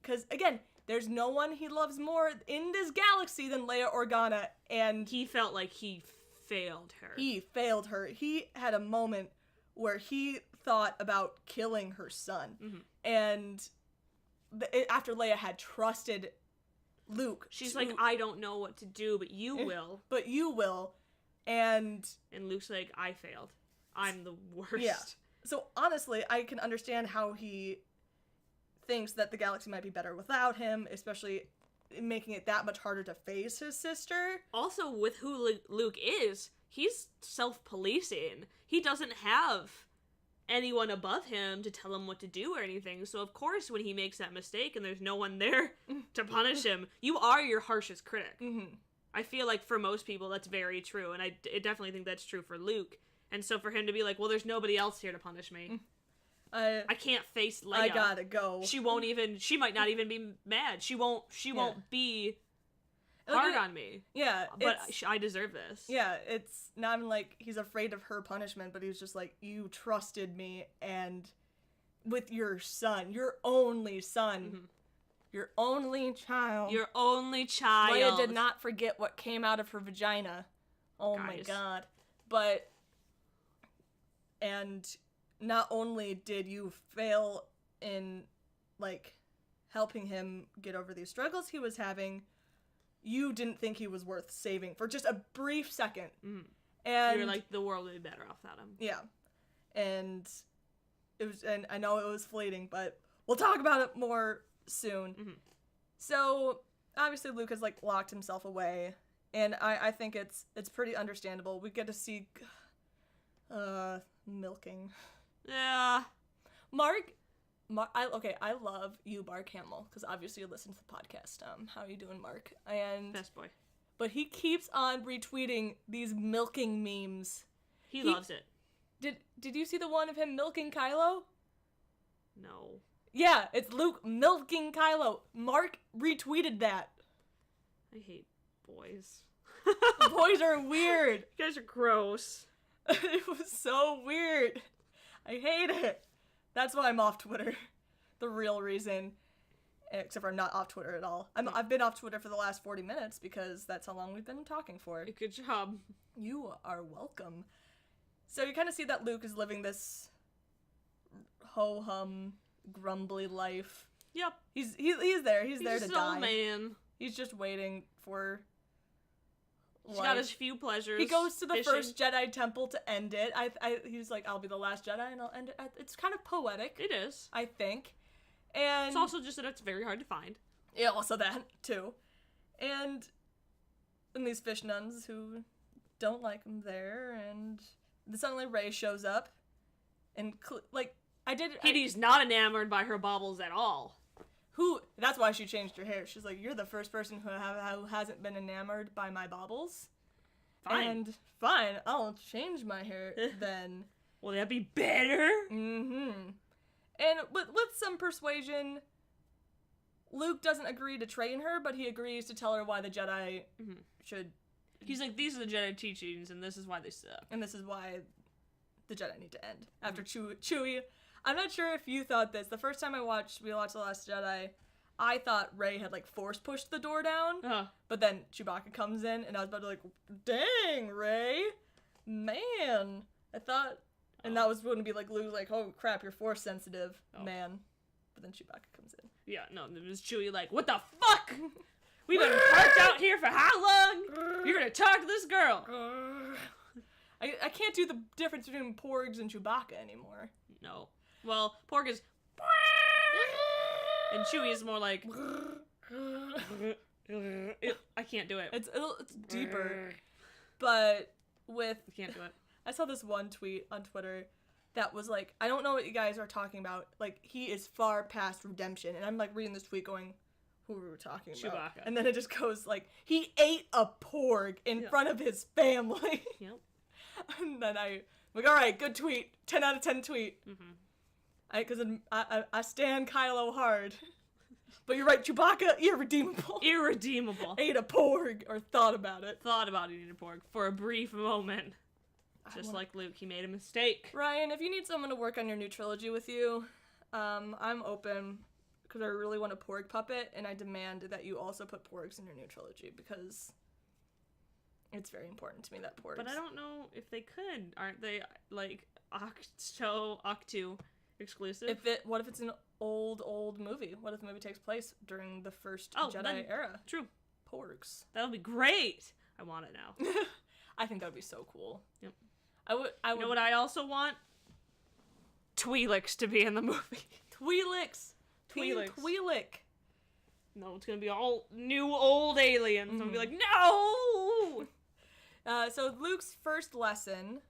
Because, again, there's no one he loves more in this galaxy than Leia Organa. And he felt like he failed her. He failed her. He had a moment where he thought about killing her son. And... after Leia had trusted Luke. She's like, I don't know what to do, but you will. But you will. And Luke's like, I failed. I'm the worst. Yeah. So honestly, I can understand how he thinks that the galaxy might be better without him, especially making it that much harder to face his sister. Also, with who Luke is, he's self-policing. He doesn't have anyone above him to tell him what to do or anything, so of course when he makes that mistake and there's no one there to punish him, you are your harshest critic. I feel like for most people that's very true, and I definitely think that's true for Luke, and so for him to be like, well, there's nobody else here to punish me, I can't face Leia, I gotta go. She might not even be mad, she won't be hard on me. Yeah. But I deserve this. Yeah, it's not even like he's afraid of her punishment, but he's just like, you trusted me, and with your son, your only son, your only child. Your only child. Leia did not forget what came out of her vagina. Oh my god. But, and not only did you fail in, like, helping him get over these struggles he was having, you didn't think he was worth saving for just a brief second. And you're like, the world would be better off without him. Yeah. And I know it was fleeting, but we'll talk about it more soon. So obviously Luke has, like, locked himself away, and I think it's pretty understandable. We get to see milking. Yeah. I love you, Mark Hamill, because obviously you listen to the podcast. How are you doing, Mark? And best boy. But he keeps on retweeting these milking memes. He loves it. Did you see the one of him milking Kylo? No. Yeah, it's Luke milking Kylo. Mark retweeted that. I hate boys. Boys are weird. You guys are gross. It was so weird. I hate it. That's why I'm off Twitter. The real reason. Except for I'm not off Twitter at all. I've been off Twitter for the last 40 minutes because that's how long we've been talking for. Good job. You are welcome. So you kind of see that Luke is living this ho-hum, grumbly life. Yep. He's there. He's there to die. Old man. He's just waiting for He's got his few pleasures. He goes to the fishing. first Jedi temple to end it. He's like, I'll be the last Jedi and I'll end it. It's kind of poetic. It is. I think. And it's also just that it's very hard to find. Yeah, also that, too. And and these fish nuns who don't like him there, and then suddenly Rey shows up, and Kitty's not enamored by her baubles at all. That's why she changed her hair. She's like, you're the first person who hasn't been enamored by my baubles. Fine. And fine, I'll change my hair then. Will that be better? Mm-hmm. And with some persuasion, Luke doesn't agree to train her, but he agrees to tell her why the Jedi should... He's like, these are the Jedi teachings, and this is why they suck. And this is why the Jedi need to end. After Chewie... I'm not sure if you thought this. The first time we watched The Last Jedi, I thought Rey had, like, force-pushed the door down. But then Chewbacca comes in, and I was about to, like, dang, Rey. Man. I thought... And that was going to be, like, Luke, like, oh, crap, you're force-sensitive, man. But then Chewbacca comes in. Yeah, no, it was Chewie like, what the fuck? We've been parked out here for how long? You're gonna talk to this girl. I can't do the difference between Porgs and Chewbacca anymore. No. Well, Porg is... And Chewie is more like... I can't do it. It's deeper. But with... I can't do it. I saw this one tweet on Twitter that was like, I don't know what you guys are talking about. Like, he is far past redemption. And I'm like reading this tweet going, who were we talking about? Chewbacca. And then it just goes like, he ate a porg in front of his family. Yep. And then I'm like, all right, good tweet. 10 out of 10 tweet. Because I stand Kylo hard. But you're right, Chewbacca, irredeemable. Irredeemable. Ate a porg, or thought about it. Thought about eating a porg for a brief moment. Just like Luke, he made a mistake. Ryan, if you need someone to work on your new trilogy with you, I'm open, because I really want a porg puppet, and I demand that you also put porgs in your new trilogy, because it's very important to me that porgs. But I don't know if they could. Aren't they, like, Octo exclusive? What if it's an old movie? What if the movie takes place during the first Jedi era? True. Porgs. That'll be great. I want it now. I think that would be so cool. Yep. I would. You know what I also want? Twi'leks to be in the movie. Twi'leks. Twi'leks. Twi'lek. No, it's gonna be all new old aliens. I'm gonna be like, no! So Luke's first lesson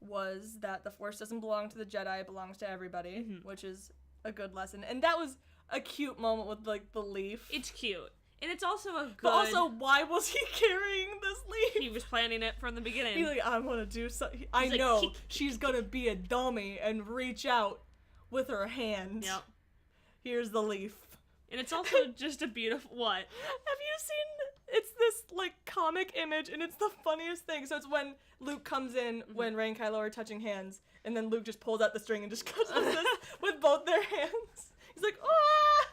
was that the Force doesn't belong to the Jedi, it belongs to everybody, which is a good lesson. And that was a cute moment with, like, the leaf. It's cute. And it's also a good... But also, why was he carrying this leaf? He was planning it from the beginning. He's like, I want to do something. I know she's going to be a dummy and reach out with her hand. Yep. Here's the leaf. And it's also just a beautiful... What? Have you seen... It's this, like, comic image, and it's the funniest thing. So it's when Luke comes in, when Rey and Kylo are touching hands, and then Luke just pulls out the string and just goes like this with both their hands. He's like, ah!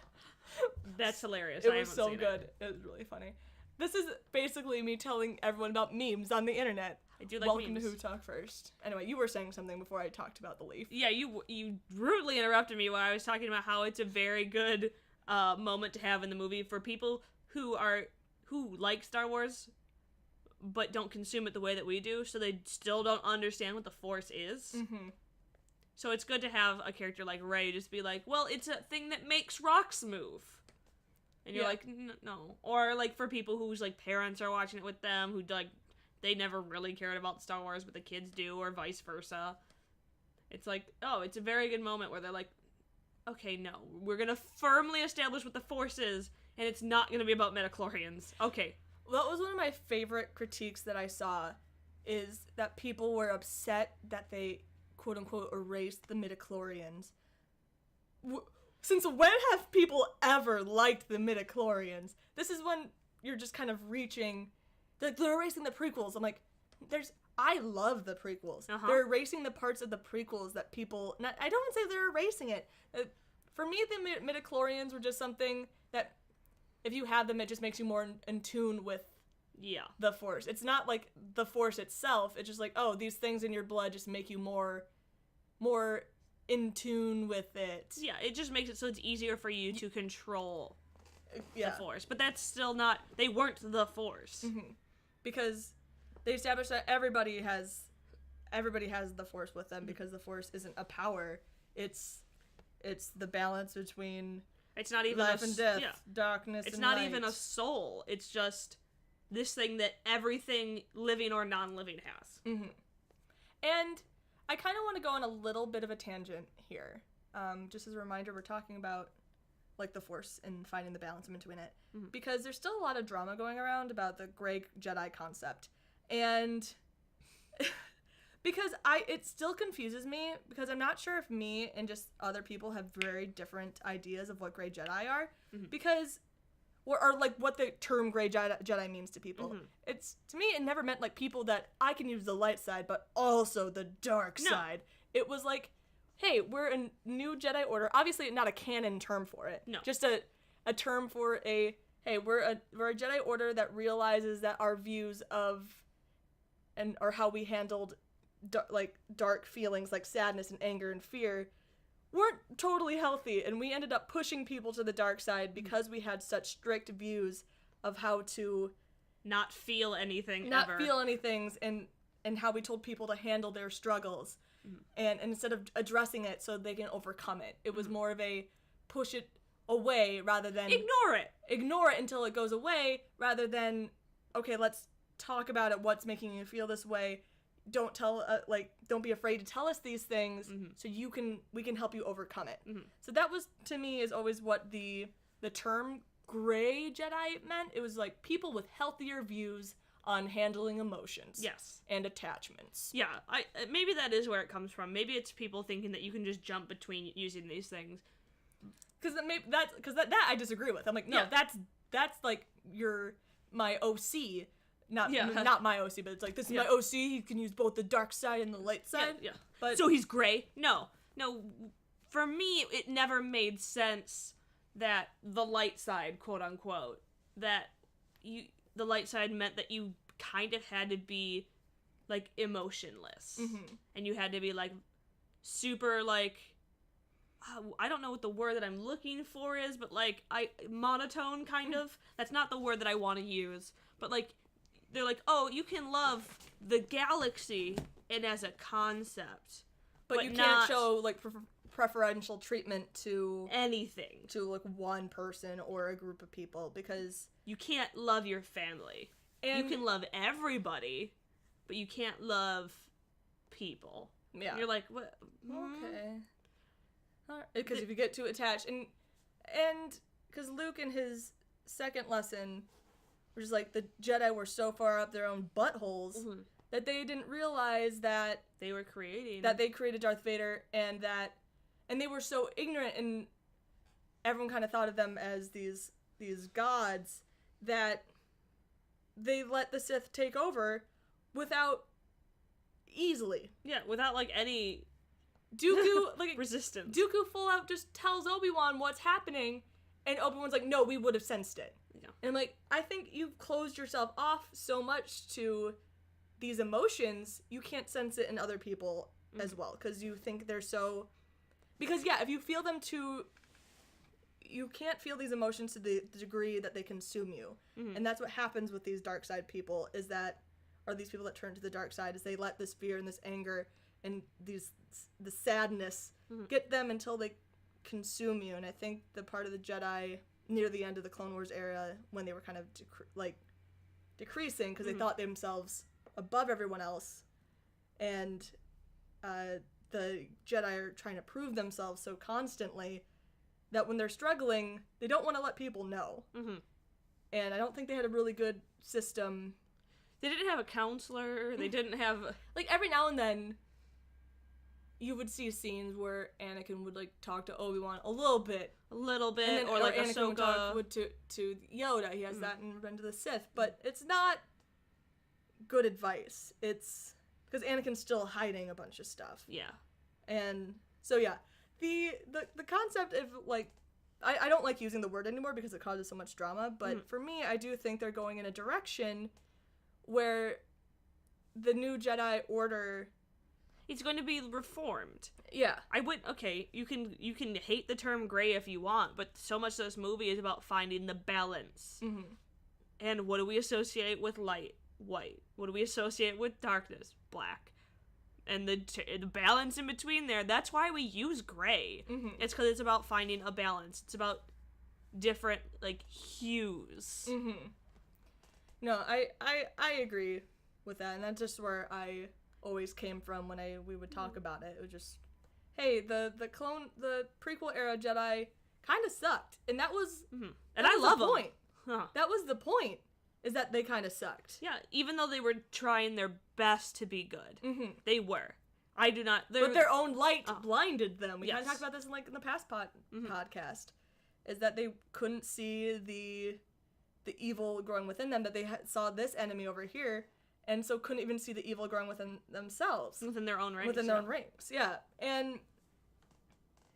That's hilarious. It was so good. It was really funny. This is basically me telling everyone about memes on the internet. I do like Welcome memes. to Who Talk First. Anyway, you were saying something before I talked about the leaf. Yeah, you rudely interrupted me while I was talking about how it's a very good moment to have in the movie for people who like Star Wars but don't consume it the way that we do, so they still don't understand what the Force is. So it's good to have a character like Rey just be like, well, it's a thing that makes rocks move. And you're like, no. Or, like, for people whose, like, parents are watching it with them, who, like, they never really cared about Star Wars, but the kids do, or vice versa. It's like, oh, it's a very good moment where they're like, okay, no, we're gonna firmly establish what the Force is, and it's not gonna be about midichlorians. Okay. That was one of my favorite critiques that I saw, is that people were upset that they, quote-unquote, erased the midichlorians. Since when have people ever liked the midichlorians? This is when you're just kind of reaching... They're erasing the prequels. I'm like, I love the prequels. They're erasing the parts of the prequels that people... I don't say they're erasing it. For me, the midichlorians were just something that, if you have them, it just makes you more in tune with the Force. It's not like the Force itself. It's just like, oh, these things in your blood just make you more in tune with it. Yeah, it just makes it so it's easier for you to control the Force. But that's still not... They weren't the Force. Because they established that everybody has the Force with them, because the Force isn't a power. It's the balance between it's not even life and death, darkness it's and not light. even a soul. It's just this thing that everything living or non-living has. Mm-hmm. And I kind of want to go on a little bit of a tangent here. Just as a reminder, we're talking about, like, the Force and finding the balance in between it. Mm-hmm. Because there's still a lot of drama going around about the gray Jedi concept. And because it still confuses me, because I'm not sure if me and just other people have very different ideas of what gray Jedi are. Mm-hmm. Because... Or like what the term gray Jedi means to people. Mm-hmm. It's, to me, it never meant like people that I can use the light side, but also the dark side. It was like, hey, we're a new Jedi Order. Obviously, not a canon term for it. No. Just a term for hey, we're a Jedi Order that realizes that our views of or how we handled dark feelings like sadness and anger and fear weren't totally healthy, and we ended up pushing people to the dark side because we had such strict views of how to not feel anything and how we told people to handle their struggles. Mm-hmm. And instead of addressing it so they can overcome it, it was more of a push it away rather than ignore it until it goes away, rather than, okay, let's talk about it, what's making you feel this way. Don't be afraid to tell us these things, so we can help you overcome it. Mm-hmm. So that was, to me, is always what the term gray Jedi meant. It was like people with healthier views on handling emotions. Yes. And attachments. Yeah, maybe that is where it comes from. Maybe it's people thinking that you can just jump between using these things. Because that I disagree with. I'm like, no, that's like my OC. Not my OC, but it's like, this is my OC, he can use both the dark side and the light side. Yeah. But so he's gray? No. For me, it never made sense that the light side, quote unquote, the light side meant that you kind of had to be, like, emotionless. Mm-hmm. And you had to be, like, super, like, I don't know what the word that I'm looking for is, but, like, monotone, kind of. That's not the word that I want to use. But, like, they're like, oh, you can love the galaxy and as a concept, but you can't show like preferential treatment to anything, to like one person or a group of people, because you can't love your family. And you can love everybody, but you can't love people. Yeah, and you're like, what? Okay, because if you get too attached, and because Luke in his second lesson, which is like the Jedi were so far up their own buttholes that they didn't realize that they created Darth Vader, and they were so ignorant, and everyone kind of thought of them as these gods, that they let the Sith take over without like any Dooku like resistance. Dooku full out just tells Obi-Wan what's happening, and Obi-Wan's like, no, we would have sensed it. Yeah. And I'm like, I think you've closed yourself off so much to these emotions, you can't sense it in other people as well, because you think they're so... Because, if you feel them you can't feel these emotions to the degree that they consume you. Mm-hmm. And that's what happens with these dark side people, or these people that turn to the dark side, is they let this fear and this anger and the sadness get them until they consume you. And I think the part of the Jedi near the end of the Clone Wars era, when they were kind of decreasing because they thought themselves above everyone else, and the Jedi are trying to prove themselves so constantly that when they're struggling, they don't want to let people know. Mm-hmm. And I don't think they had a really good system. They didn't have a counselor. They didn't have... Like, every now and then, you would see scenes where Anakin would, like, talk to Obi-Wan a little bit. And then, or like Anakin Ahsoka. Would talk to Yoda. He has that in Revenge of the Sith. But it's not good advice. It's... Because Anakin's still hiding a bunch of stuff. Yeah. And, so yeah. The concept of, like... I don't like using the word anymore because it causes so much drama, but for me, I do think they're going in a direction where the new Jedi Order... It's going to be reformed. Yeah. You can hate the term gray if you want, but so much of this movie is about finding the balance. Mm-hmm. And what do we associate with light? White. What do we associate with darkness? Black. And the balance in between there, that's why we use gray. Mm-hmm. It's because it's about finding a balance. It's about different, like, hues. Mm-hmm. No, I agree with that, and that's just where I always came from when we would talk about it. It was just, hey, the prequel era Jedi kind of sucked, and that was and I love the them. point. Huh. That was the point, is that they kind of sucked. Yeah, even though they were trying their best to be good, they were. I do not. But their own light blinded them. We kind of Yes. talked about this in the past podcast, is that they couldn't see the evil growing within them. That they saw this enemy over here, and so couldn't even see the evil growing within themselves, within their own ranks. Within their own ranks, yeah. And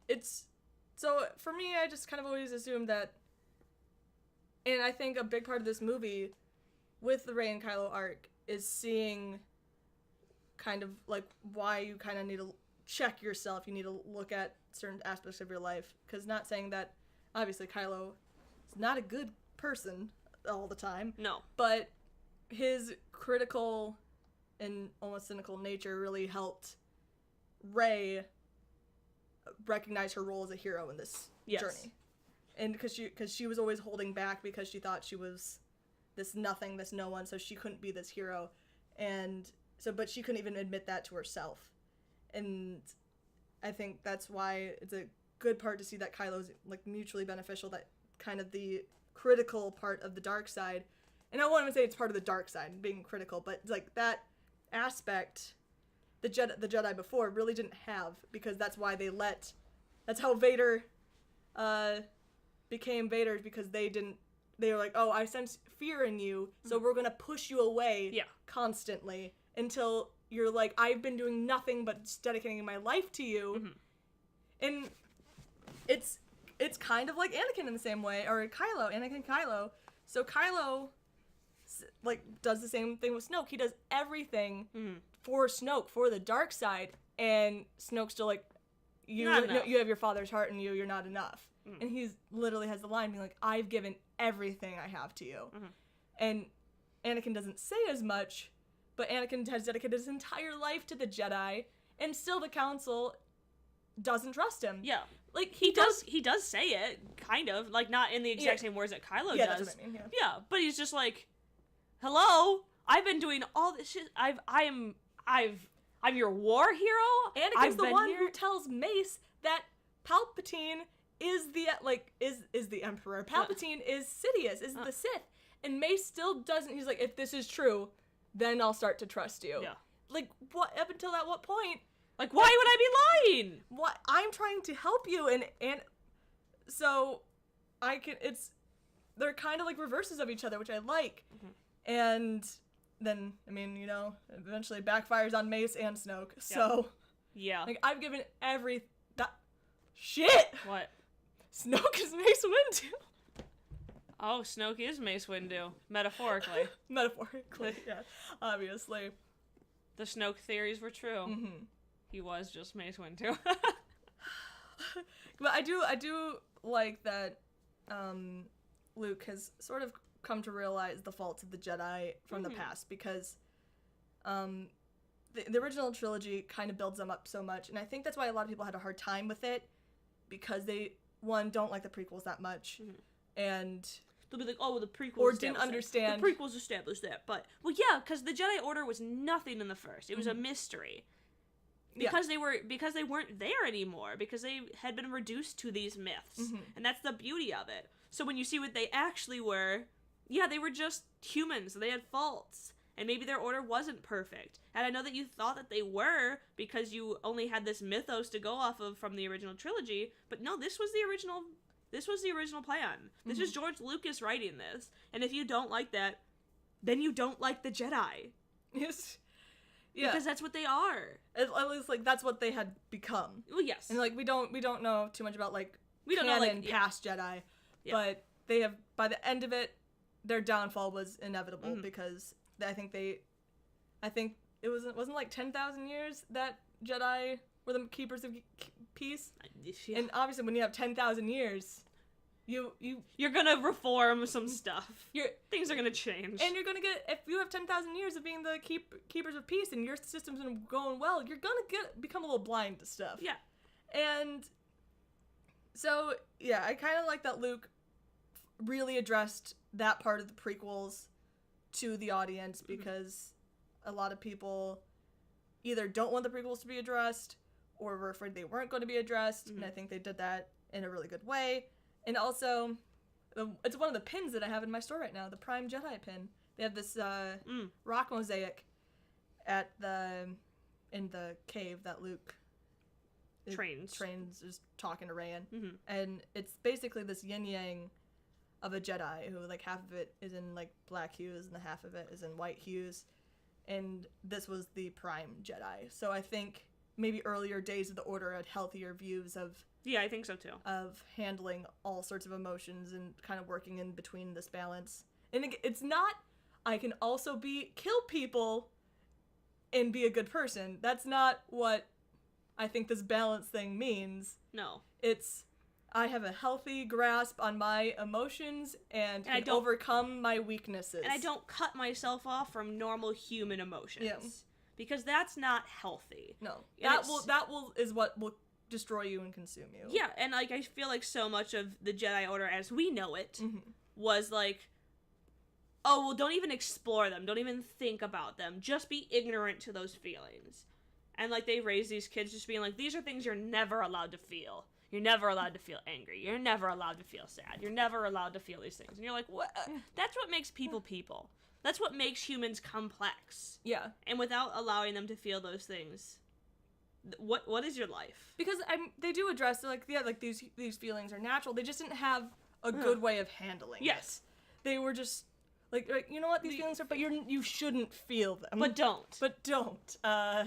it's so for me, I just kind of always assumed that. And I think a big part of this movie, with the Rey and Kylo arc, is seeing kind of like why you kind of need to check yourself. You need to look at certain aspects of your life. Because not saying that, obviously, Kylo is not a good person all the time. No. But his critical and almost cynical nature really helped Rey recognize her role as a hero in this journey. And because she was always holding back because she thought she was this nothing, this no one, so she couldn't be this hero. And so, but she couldn't even admit that to herself. And I think that's why it's a good part to see that Kylo's like mutually beneficial, that kind of the critical part of the dark side. And I won't even say it's part of the dark side, being critical, but like that aspect the Jedi before really didn't have, because that's why that's how Vader became Vader, because they were like, oh, I sense fear in you, so we're gonna push you away constantly until you're like, I've been doing nothing but dedicating my life to you. And it's kind of like Anakin in the same way, or Kylo. So Kylo like does the same thing with Snoke. He does everything for Snoke, for the dark side, and Snoke's still like, you have your father's heart in you, you're not enough. And he's literally has the line being like, I've given everything I have to you. And Anakin doesn't say as much, but Anakin has dedicated his entire life to the Jedi, and still the Council doesn't trust him. Yeah. Like, he does say it, kind of, like not in the exact same words that Kylo does. That's what I mean, yeah, but he's just like, hello, I've been doing all this shit. I'm your war hero. Anakin's the one who tells Mace that Palpatine is the Emperor. Palpatine is Sidious, is the Sith. And Mace still doesn't. He's like, if this is true, then I'll start to trust you. Yeah. Like, what? Up until what point? Like, why would I be lying? What? I'm trying to help you, and so they're kind of like reverses of each other, which I like. And then, I mean, eventually backfires on Mace and Snoke. So, yeah. Like, I've given shit! What? Snoke is Mace Windu. Oh, Snoke is Mace Windu. Metaphorically. Metaphorically, yeah. Obviously. The Snoke theories were true. He was just Mace Windu. But I do like that Luke has sort of come to realize the faults of the Jedi from the past, because the original trilogy kind of builds them up so much, and I think that's why a lot of people had a hard time with it, because they, one, don't like the prequels that much, and they'll be like, oh, well, the prequels or didn't understand. The prequels established that, but, well, yeah, because the Jedi Order was nothing in the first. It was a mystery. Because they weren't there anymore, because they had been reduced to these myths, and that's the beauty of it. So when you see what they actually were, yeah, they were just humans, they had faults, and maybe their order wasn't perfect. And I know that you thought that they were, because you only had this mythos to go off of from the original trilogy, but no, this was the original plan. This is George Lucas writing this, and if you don't like that, then you don't like the Jedi. Yes. Yeah. Because that's what they are. At least, like, that's what they had become. Well, yes. And, like, we don't know too much about, like, we don't know, like, past Jedi, but they have, by the end of it, their downfall was inevitable, because I think it wasn't like 10,000 years that Jedi were the keepers of peace. Yeah. And obviously, when you have 10,000 years, you're gonna reform some stuff. Things are gonna change, and you're gonna get, if you have 10,000 years of being the keepers of peace, and your system's going well, you're gonna become a little blind to stuff. Yeah. And so, yeah, I kind of like that Luke really addressed that part of the prequels to the audience because a lot of people either don't want the prequels to be addressed or were afraid they weren't going to be addressed, and I think they did that in a really good way. And also, it's one of the pins that I have in my store right now, the Prime Jedi pin. They have this rock mosaic in the cave that Luke trains is talking to Rey in. And it's basically this yin-yang of a Jedi who, like, half of it is in, like, black hues and the half of it is in white hues. And this was the Prime Jedi. So I think maybe earlier days of the Order had healthier views of... Yeah, I think so too. Of handling all sorts of emotions and kind of working in between this balance. And it's not, I can also kill people and be a good person. That's not what I think this balance thing means. No. It's, I have a healthy grasp on my emotions and can overcome my weaknesses. And I don't cut myself off from normal human emotions. Yeah. Because that's not healthy. No. And That is what will destroy you and consume you. Yeah, and, like, I feel like so much of the Jedi Order as we know it was, like, oh, well, don't even explore them. Don't even think about them. Just be ignorant to those feelings. And, like, they raise these kids just being like, these are things you're never allowed to feel. You're never allowed to feel angry. You're never allowed to feel sad. You're never allowed to feel these things. And you're like, what? That's what makes people people. That's what makes humans complex. Yeah. And without allowing them to feel those things, what is your life? Because they do address, like, yeah, like, these feelings are natural. They just didn't have a good way of handling Yes. it. They were just... Like, you know what, these feelings are, but you shouldn't feel them. But don't. Yeah.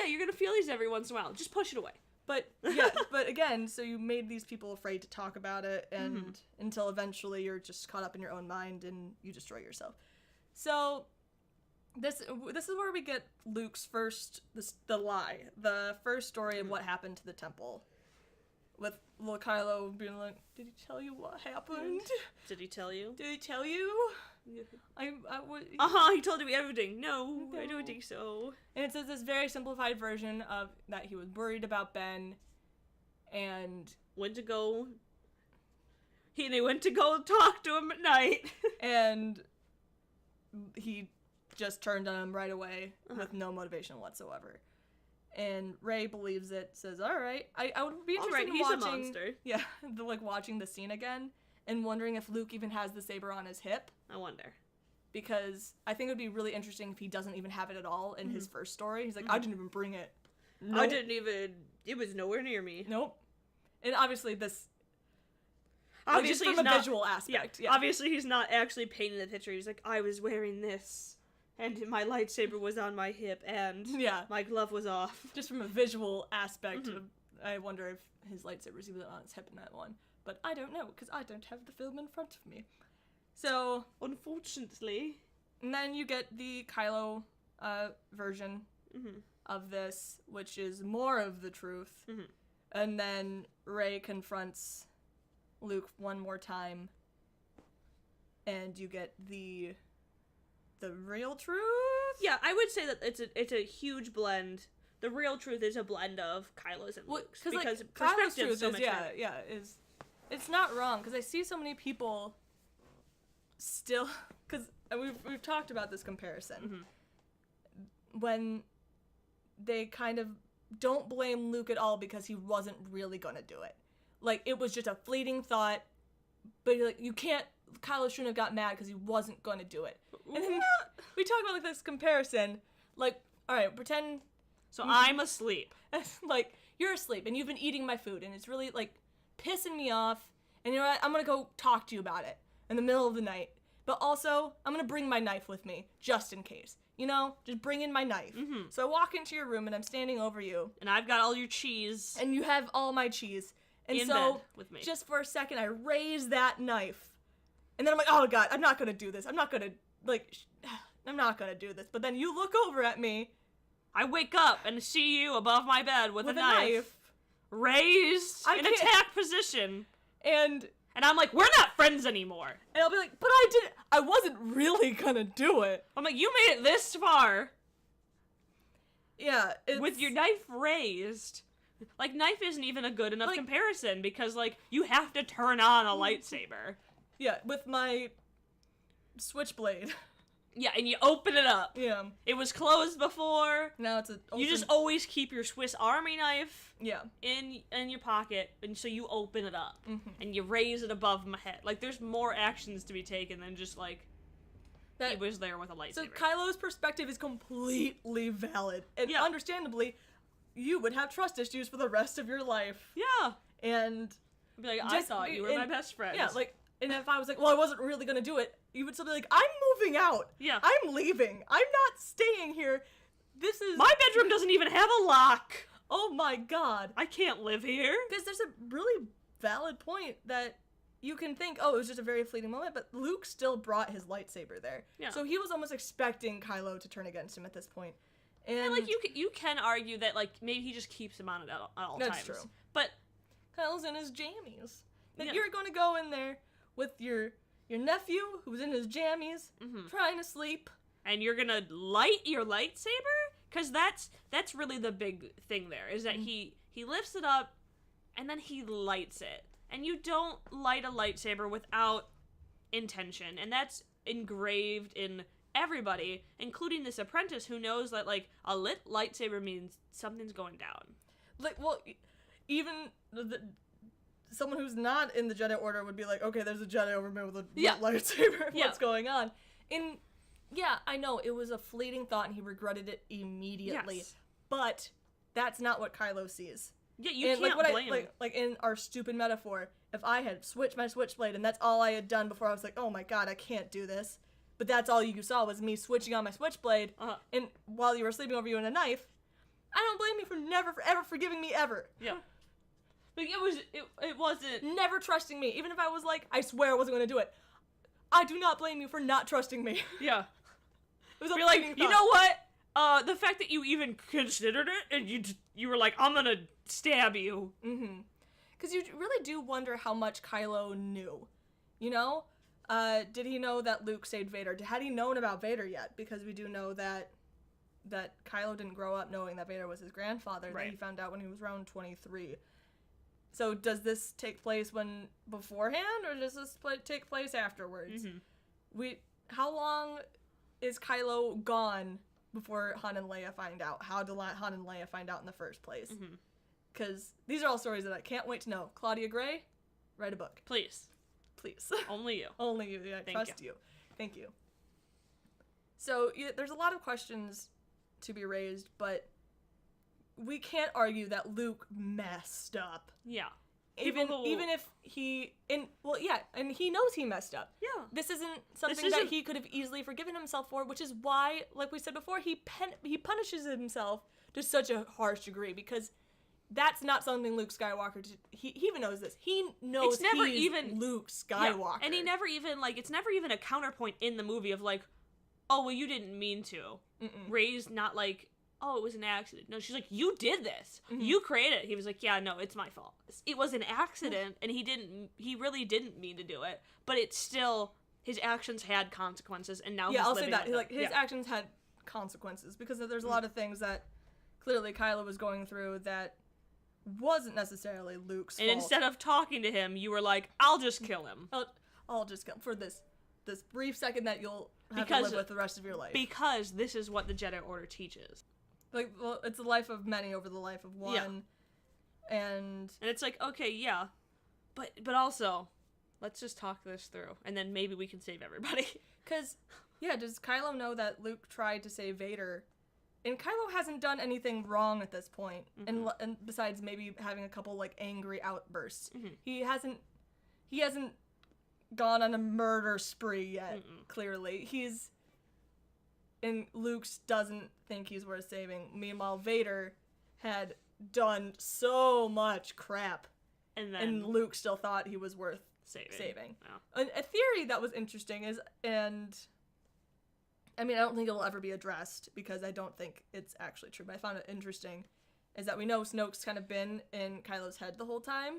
You're gonna feel these every once in a while. Just push it away. But, yeah, but again, so you made these people afraid to talk about it, and until eventually you're just caught up in your own mind and you destroy yourself. So, this is where we get Luke's first, the lie, the first story of what happened to the temple. With little Kylo being like, did he tell you what happened? Did he tell you? Did he tell you? He told me everything. No, I don't think so. And it says this very simplified version of that he was worried about Ben, and they went to go talk to him at night, and he just turned on him right away with no motivation whatsoever. And Rey believes it, says, all right. I would be interested in he's watching... a monster. Yeah, watching the scene again and wondering if Luke even has the saber on his hip. I wonder. Because I think it would be really interesting if he doesn't even have it at all in his first story. He's like, I didn't even bring it. Nope. I didn't even... It was nowhere near me. Nope. And obviously this... Obviously just from a visual aspect. Yeah. Obviously he's not actually painting the picture. He's like, I was wearing this. And my lightsaber was on my hip, and my glove was off. Just from a visual aspect, I wonder if his lightsaber's even on his hip in that one. But I don't know, because I don't have the film in front of me. So... Unfortunately. And then you get the Kylo version of this, which is more of the truth. And then Rey confronts Luke one more time, and you get the real truth? Yeah, I would say that it's a huge blend. The real truth is a blend of Kylo's and Luke's. Because like, Kylo's perspective truth so is, much it's not wrong, because I see so many people still, because we've talked about this comparison, when they kind of don't blame Luke at all because he wasn't really gonna do it. Like, it was just a fleeting thought, but like, you can't, Kylo shouldn't have got mad because he wasn't going to do it. And then we talk about like this comparison, like, all right, pretend. So I'm asleep. Like, you're asleep and you've been eating my food and it's really like pissing me off. And you know what? I'm going to go talk to you about it in the middle of the night. But also, I'm going to bring my knife with me just in case. You know, just bring in my knife. So I walk into your room and I'm standing over you. And I've got all your cheese. And you have all my cheese. And in so, bed with me. Just for a second, I raise that knife. And then I'm like, oh God, I'm not going to do this. I'm not going to do this. But then you look over at me. I wake up and see you above my bed with a knife. Raised in attack position. And I'm like, we're not friends anymore. And I'll be like, but I wasn't really going to do it. I'm like, you made it this far. Yeah. With your knife raised. Like, knife isn't even a good enough comparison because, like, you have to turn on a lightsaber. Yeah, with my switchblade. Yeah, and you open it up. Yeah. It was closed before. Now it's You just always keep your Swiss Army knife yeah. in your pocket, and so you open it up, and you raise it above my head. Like, there's more actions to be taken than just, like, he was there with a lightsaber. So Kylo's perspective is completely valid. And understandably, you would have trust issues for the rest of your life. Yeah. And... I'd be like, I thought you were my best friend. Yeah, like, and if I was like, well, I wasn't really gonna do it, you would still be like, I'm moving out. Yeah. I'm leaving. I'm not staying here. This is... My bedroom doesn't even have a lock. Oh my god. I can't live here. Because there's a really valid point that you can think, oh, it was just a very fleeting moment, but Luke still brought his lightsaber there. Yeah. So he was almost expecting Kylo to turn against him at this point. And like, you can argue that, like, maybe he just keeps him on it at all times. That's true. But Kylo's in his jammies. Then Yeah. you're going to go in there with your nephew, who's in his jammies, trying to sleep. and you're gonna light your lightsaber? Because that's really the big thing there, is that he lifts it up, and then he lights it. And you don't light a lightsaber without intention, and that's engraved in everybody, including this apprentice who knows that, like, a lit lightsaber means something's going down. Like, well, even someone who's not in the Jedi Order would be like, okay, there's a Jedi over there with a lit lightsaber. What's going on? And yeah, I know it was a fleeting thought, and he regretted it immediately. Yes. But that's not what Kylo sees. Yeah, you And can't blame him. like in our stupid metaphor, if I had switched my switchblade and that's all I had done before, I was like, oh my god, I can't do this. But that's all you saw was me switching on my switchblade, and while you were sleeping over you in a knife, I don't blame you for never, ever forgiving me ever. Yeah. Like, it wasn't... Never trusting me, even if I was like, I swear I wasn't going to do it. I do not blame you for not trusting me. Yeah. It was a You're like, fleeting you thought. know what? The fact that you even considered it, and you were like, I'm gonna stab you. Mm-hmm. Because you really do wonder how much Kylo knew. You know? Did he know that Luke saved Vader? Had he known about Vader yet? Because we do know that Kylo didn't grow up knowing that Vader was his grandfather. Right. That he found out when he was around 23. So does this take place beforehand, or does this take place afterwards? Mm-hmm. How long is Kylo gone before Han and Leia find out? How did Han and Leia find out in the first place? Because these are all stories that I can't wait to know. Claudia Gray, write a book. Please. Only you. Only you. Yeah, I trust you. Thank you. So there's a lot of questions to be raised, but we can't argue that Luke messed up. Yeah. Even if and he knows he messed up. Yeah. This isn't something that he could have easily forgiven himself for, which is why, like we said before, he punishes himself to such a harsh degree, because that's not something Luke Skywalker he even knows this. He knows it's never he's even Luke Skywalker. Yeah, and he never even, like, it's never even a counterpoint in the movie of, like, oh, well, you didn't mean to. Rey's not like, oh, it was an accident. No, she's like, you did this. You created it. He was like, yeah, no, it's my fault. It was an accident, and he really didn't mean to do it, but it's still, his actions had consequences, and now he's I'll living say that. with Like, them. his actions had consequences, because there's a lot of things that clearly Kylo was going through that wasn't necessarily Luke's fault. And instead of talking to him, you were like, I'll just kill him. I'll just kill him for this brief second that you'll have to live with the rest of your life. Because this is what the Jedi Order teaches. Like, well, it's the life of many over the life of one. Yeah. And it's like, okay, yeah, but also, let's just talk this through, and then maybe we can save everybody. Because, yeah, does Kylo know that Luke tried to save Vader? And Kylo hasn't done anything wrong at this point, and besides maybe having a couple, like, angry outbursts. He hasn't gone on a murder spree yet, clearly. And Luke doesn't think he's worth saving. Meanwhile, Vader had done so much crap, and Luke still thought he was worth saving. Yeah. A theory that was interesting is, and I mean, I don't think it'll ever be addressed, because I don't think it's actually true, but I found it interesting, is that we know Snoke's kind of been in Kylo's head the whole time,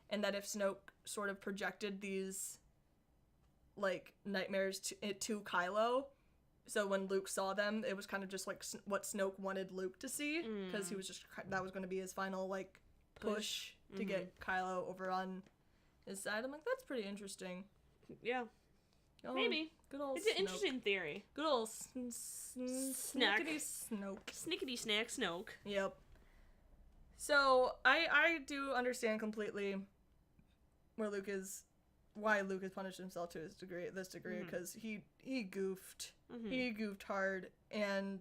and that if Snoke sort of projected these, like, nightmares to Kylo, so when Luke saw them, it was kind of just like what Snoke wanted Luke to see, because he was just, that was going to be his final, like, push to get Kylo over on his side. I'm like, that's pretty interesting. Yeah. Oh, Maybe. Good old It's an Snoke. interesting theory. Good old Snack. snickety Snoke. Snickety snack Snoke. Yep. So I do understand completely why Luke has punished himself to this degree because he goofed. He goofed hard and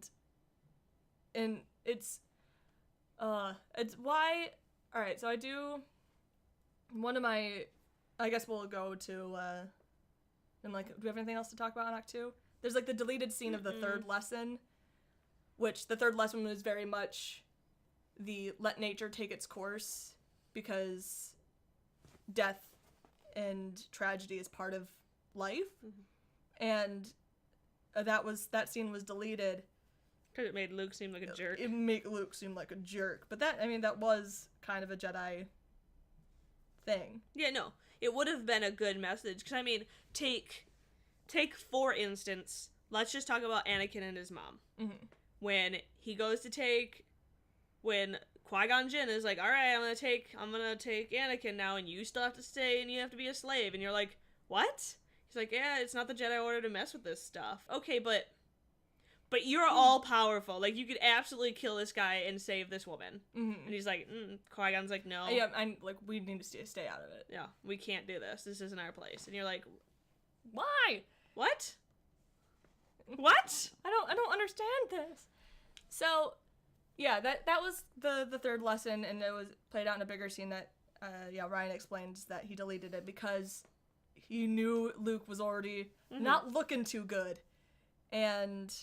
it's why. All right, so I do one of my. I guess we'll go to. And like, do we have anything else to talk about in Act 2? There's like the deleted scene of the third lesson, which the third lesson was very much the let nature take its course because death and tragedy is part of life, and that scene was deleted because it made Luke seem like a jerk. It made Luke seem like a jerk, but that was kind of a Jedi thing. Yeah, no, it would have been a good message because I mean, take for instance, let's just talk about Anakin and his mom. When he goes to when Qui-Gon Jinn is like, all right, I'm gonna take Anakin now, and you still have to stay, and you have to be a slave, and you're like, what? He's like, yeah, it's not the Jedi order to mess with this stuff. Okay, but you're all powerful. Like, you could absolutely kill this guy and save this woman. And he's like, Qui-Gon's like, no. Yeah, I'm like, we need to stay out of it. Yeah, we can't do this. This isn't our place. And you're like, why? What? What? I don't understand this. So, yeah, that was the third lesson, and it was played out in a bigger scene that, Ryan explains that he deleted it because he knew Luke was already not looking too good. And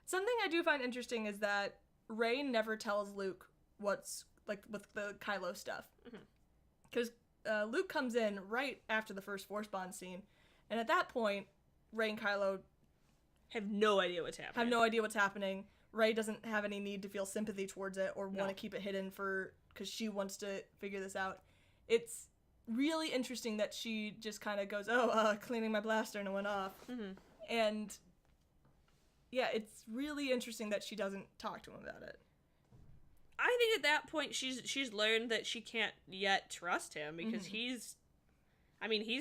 something I do find interesting is that Rey never tells Luke what's, like, with the Kylo stuff. Because Luke comes in right after the first Force Bond scene, and at that point, Rey and Kylo have no idea what's happening. Rey doesn't have any need to feel sympathy towards it or want to keep it hidden because she wants to figure this out. It's really interesting that she just kind of goes, cleaning my blaster, and it went off. And yeah, it's really interesting that she doesn't talk to him about it. I think at that point she's learned that she can't yet trust him because he's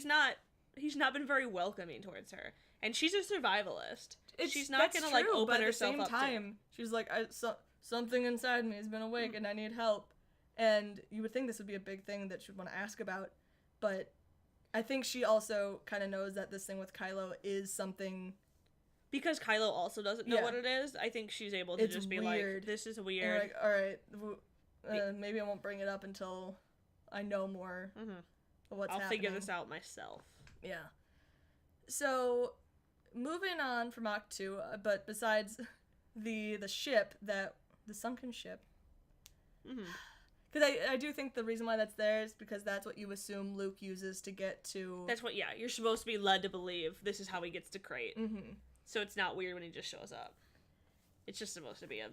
not been very welcoming towards her, and she's a survivalist. She's not gonna like open herself up. At the same time, she's like, something inside me has been awake and I need help. And you would think this would be a big thing that she'd want to ask about, but I think she also kind of knows that this thing with Kylo is something. Because Kylo also doesn't know what it is, I think she's able to just be weird. Like, this is weird. Like, all right, maybe I won't bring it up until I know more of what's happening. I'll figure this out myself. Yeah. So, moving on from Act 2, but besides the ship, the sunken ship. Because I do think the reason why that's there is because that's what you assume Luke uses to get to. That's what, you're supposed to be led to believe this is how he gets to Crate. So it's not weird when he just shows up. It's just supposed to be a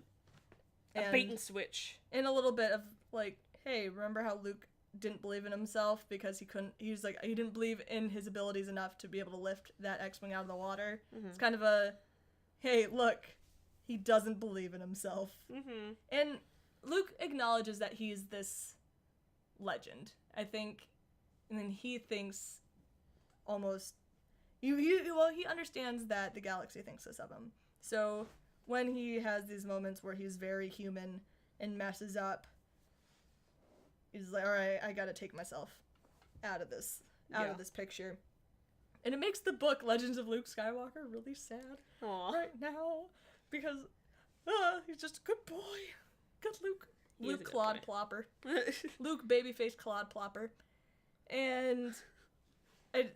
bait and switch. And a little bit of, like, hey, remember how Luke didn't believe in himself because he didn't believe in his abilities enough to be able to lift that X-Wing out of the water. It's kind of a, hey, look, he doesn't believe in himself. And Luke acknowledges that he's this legend, I think, and then he thinks almost, he understands that the galaxy thinks this of him. So when he has these moments where he's very human and messes up, he's like, all right, I gotta take myself out of this picture. And it makes the book Legends of Luke Skywalker really sad right now because he's just a good boy. Good Luke. Luke Clod Plopper. Luke babyface Clod Plopper. And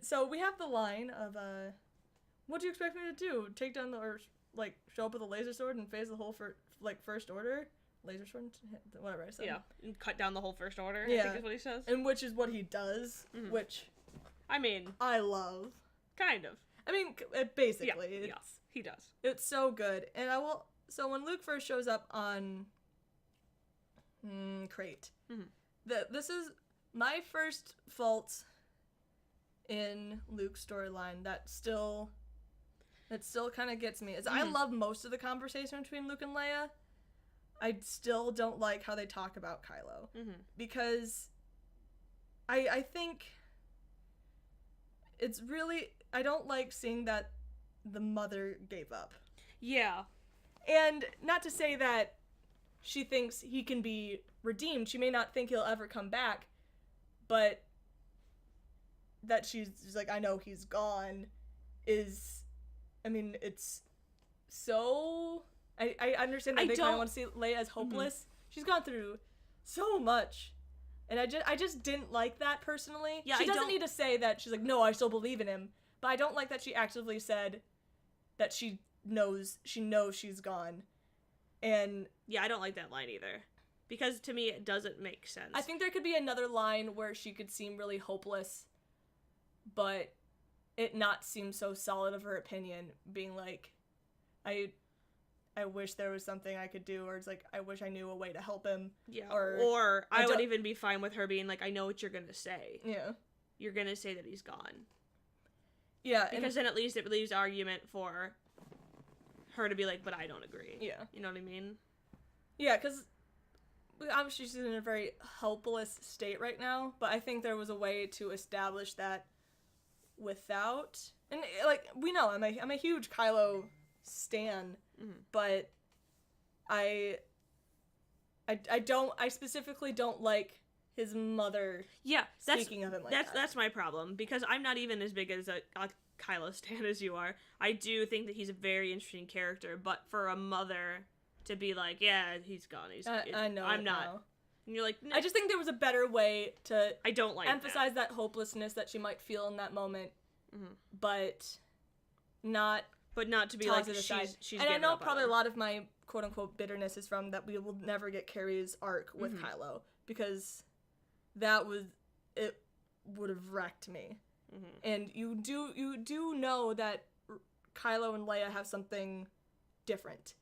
so we have the line of, what do you expect me to do? Take down or show up with a laser sword and phase the whole First Order? Laser sword? Whatever I said. Yeah, and cut down the whole First Order, yeah. I think is what he says. And which is what he does, which, I mean, I love. Kind of. I mean, basically. Yeah, he does. It's so good. And so when Luke first shows up on Crate, this is my first fault in Luke's storyline that still kind of gets me. Is I love most of the conversation between Luke and Leia. I still don't like how they talk about Kylo. Because I think it's really, I don't like seeing that the mother gave up. Yeah. And not to say that she thinks he can be redeemed. She may not think he'll ever come back, but that she's like, I know he's gone is, I mean, it's so, I understand that they kind of want to see Leia as hopeless. Mm-hmm. She's gone through so much. And I just didn't like that personally. Yeah, she doesn't need to say that she's like, no, I still believe in him. But I don't like that she actively said that she knows she's gone. And yeah, I don't like that line either. Because to me, it doesn't make sense. I think there could be another line where she could seem really hopeless, but it not seem so solid of her opinion, being like, I wish there was something I could do, or it's like, I wish I knew a way to help him. Yeah. Or I would even be fine with her being like, I know what you're gonna say. Yeah. You're gonna say that he's gone. Yeah. Because then at least it leaves argument for her to be like, but I don't agree. Yeah. You know what I mean? Yeah, because obviously she's in a very helpless state right now, but I think there was a way to establish that without, and like, we know I'm a huge Kylo stan, but I specifically don't like his mother speaking of him like that. That's my problem, because I'm not even as big as a Kylo stan as you are. I do think that he's a very interesting character, but for a mother to be like, yeah, he's gone. I know. I'm not. Now. And you're like, no. I just think there was a better way to I don't like emphasize that hopelessness that she might feel in that moment, but not to be like she's and I know probably a lot of my quote unquote bitterness is from that we will never get Carrie's arc with Kylo, because it would have wrecked me. And you do know that Kylo and Leia have something different.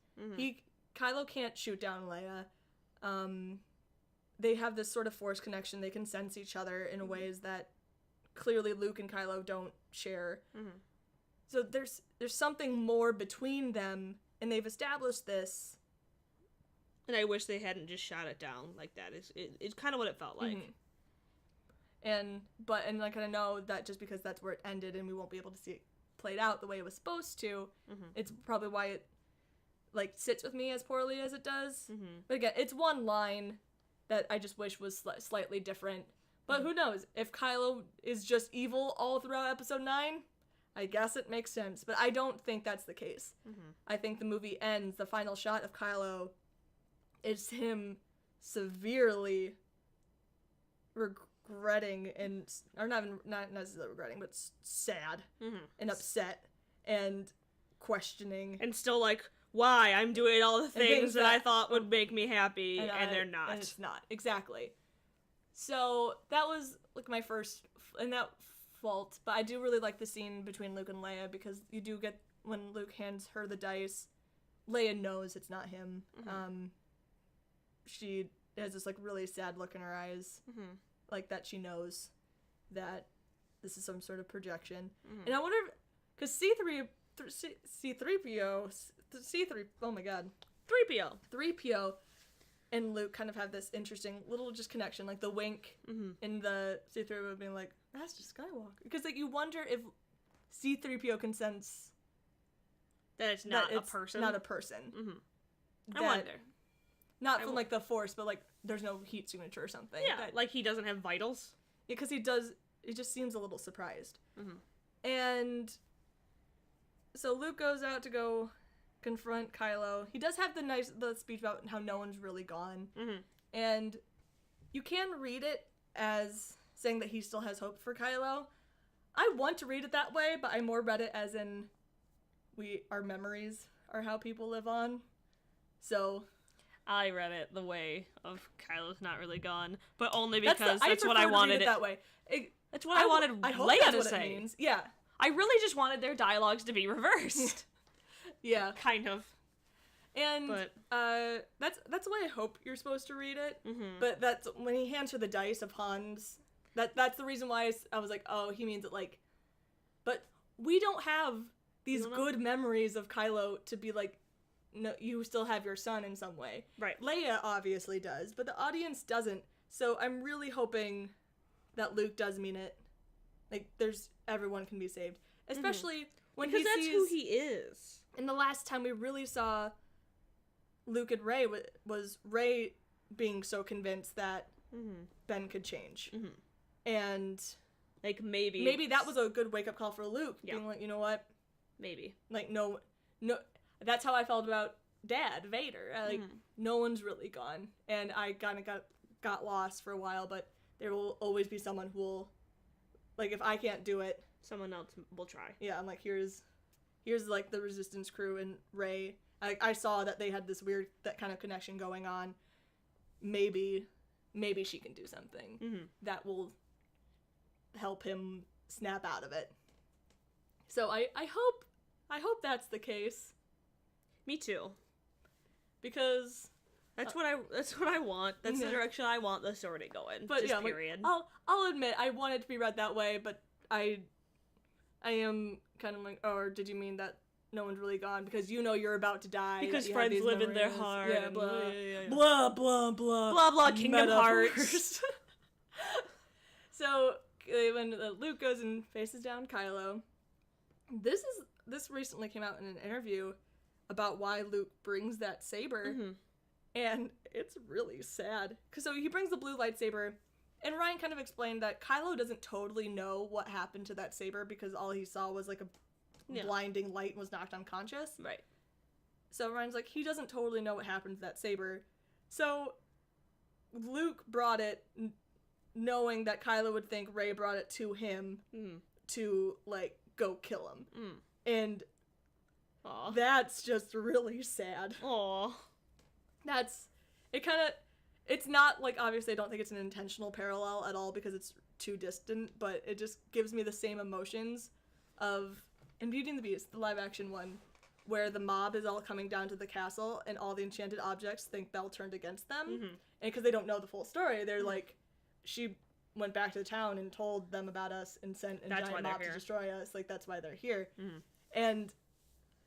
Kylo can't shoot down Leia. They have this sort of force connection. They can sense each other in ways that clearly Luke and Kylo don't share. So there's something more between them, and they've established this. And I wish they hadn't just shot it down like that. It's kind of what it felt like. And like, I know that just because that's where it ended and we won't be able to see it played out the way it was supposed to, it's probably why it like sits with me as poorly as it does. But again, it's one line that I just wish was slightly different. But who knows? If Kylo is just evil all throughout episode 9, I guess it makes sense. But I don't think that's the case. I think the movie ends, the final shot of Kylo is him severely regretting or not necessarily regretting, but sad and upset and questioning. And still like, why? I'm doing all the things that I thought would make me happy, and they're not. And it's not. Exactly. So that was like my first, and that fault, but I do really like the scene between Luke and Leia, because you do get, when Luke hands her the dice, Leia knows it's not him. She has this like really sad look in her eyes, like that she knows that this is some sort of projection. And I wonder, because oh my god, 3PO and Luke kind of have this interesting little just connection, like the wink in the C-3PO being like, that's just Skywalker, because like you wonder if C-3PO can sense that it's not a person. I wonder. Not from like the Force, but like there's no heat signature or something. Yeah, like he doesn't have vitals. Yeah, because he does. It just seems a little surprised. And so Luke goes out to go confront Kylo. He does have the speech about how no one's really gone. And you can read it as saying that he still has hope for Kylo. I want to read it that way, but I more read it as in our memories are how people live on. So I read it the way of Kylo's not really gone, but only because that's what I wanted it that way. That's what I wanted Leia to say. Yeah. I really just wanted their dialogues to be reversed. Yeah. Kind of. And that's the way I hope you're supposed to read it. But that's when he hands her the dice of Han's. That's the reason why I was like, oh, he means it like. But we don't have these good memories of Kylo to be like, no, you still have your son in some way. Right. Leia obviously does, but the audience doesn't. So I'm really hoping that Luke does mean it. Like, everyone can be saved. Especially when because he that's sees... who he is. And the last time we really saw Luke and Rey was Rey being so convinced that Ben could change. And... Like, maybe... Maybe that was a good wake-up call for Luke. Yeah. Being like, you know what? Maybe. Like, no... That's how I felt about Dad, Vader. Like, no one's really gone. And I kind of got lost for a while, but there will always be someone who will... Like, if I can't do it... Someone else will try. Yeah, I'm like, here's like, the Resistance crew and Rey. I saw that they had this weird, that kind of connection going on. Maybe she can do something that will help him snap out of it. So I hope that's the case. Me too. Because that's what I want. That's the direction I want the story to go in. But just yeah, period. Like, I'll admit I want it to be read that way, but I am kind of like, oh, or did you mean that no one's really gone because you know you're about to die? Because friends live in their heart. Yeah, blah, yeah. blah, blah, blah. Blah, blah, Kingdom Metaphors. Hearts. So, when Luke goes and faces down Kylo, this recently came out in an interview about why Luke brings that saber, and it's really sad. So he brings the blue lightsaber, and Ryan kind of explained that Kylo doesn't totally know what happened to that saber because all he saw was like a blinding light and was knocked unconscious. Right. So Ryan's like, he doesn't totally know what happened to that saber. So Luke brought it knowing that Kylo would think Rey brought it to him to, like, go kill him. And that's just really sad. Aww. It's not, like, obviously I don't think it's an intentional parallel at all because it's too distant, but it just gives me the same emotions of, in Beauty and the Beast, the live-action one, where the mob is all coming down to the castle and all the enchanted objects think Belle turned against them. And because they don't know the full story, they're like, she went back to the town and told them about us and sent a giant mob to destroy us. Like, that's why they're here. And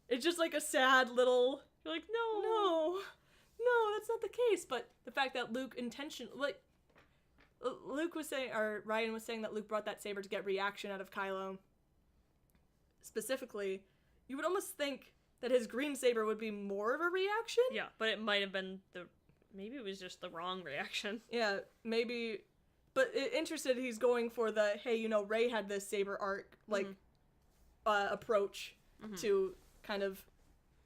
it's just like a sad little, you're like, no, that's not the case. But the fact that Luke like, Luke was saying, or Ryan was saying that Luke brought that saber to get reaction out of Kylo. Specifically, you would almost think that his green saber would be more of a reaction. Yeah, but it might have been maybe it was just the wrong reaction. Yeah, maybe. But interested, he's going for the, hey, you know, Rey had this saber arc, like, approach to kind of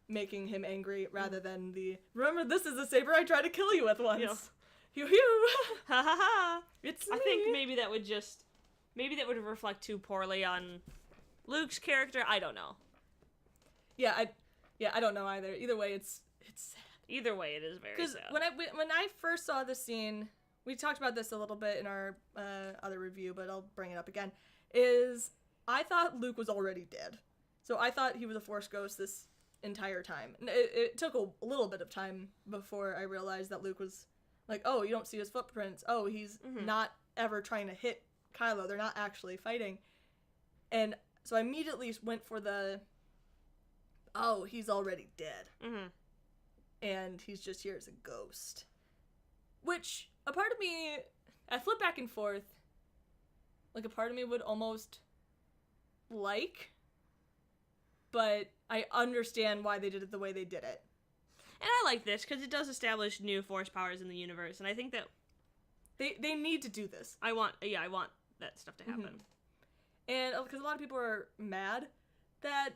making him angry rather than the, remember, this is the saber I tried to kill you with once. Yeah. Hew hew. Ha ha ha. It's me. I think maybe that would reflect too poorly on Luke's character. I don't know. Yeah, I don't know either. Either way, it's sad. Either way, it is very sad. Because when I first saw the scene, we talked about this a little bit in our other review, but I'll bring it up again, is I thought Luke was already dead. So I thought he was a Force ghost this entire time. And it took a little bit of time before I realized that Luke was like, oh, you don't see his footprints. Oh, he's not ever trying to hit Kylo. They're not actually fighting. And so I immediately went for the, oh, he's already dead. And he's just here as a ghost. Which, a part of me, I flip back and forth. Like, a part of me would almost like, but I understand why they did it the way they did it. And I like this, because it does establish new Force powers in the universe, and I think that they need to do this. I want that stuff to happen. And, because a lot of people are mad that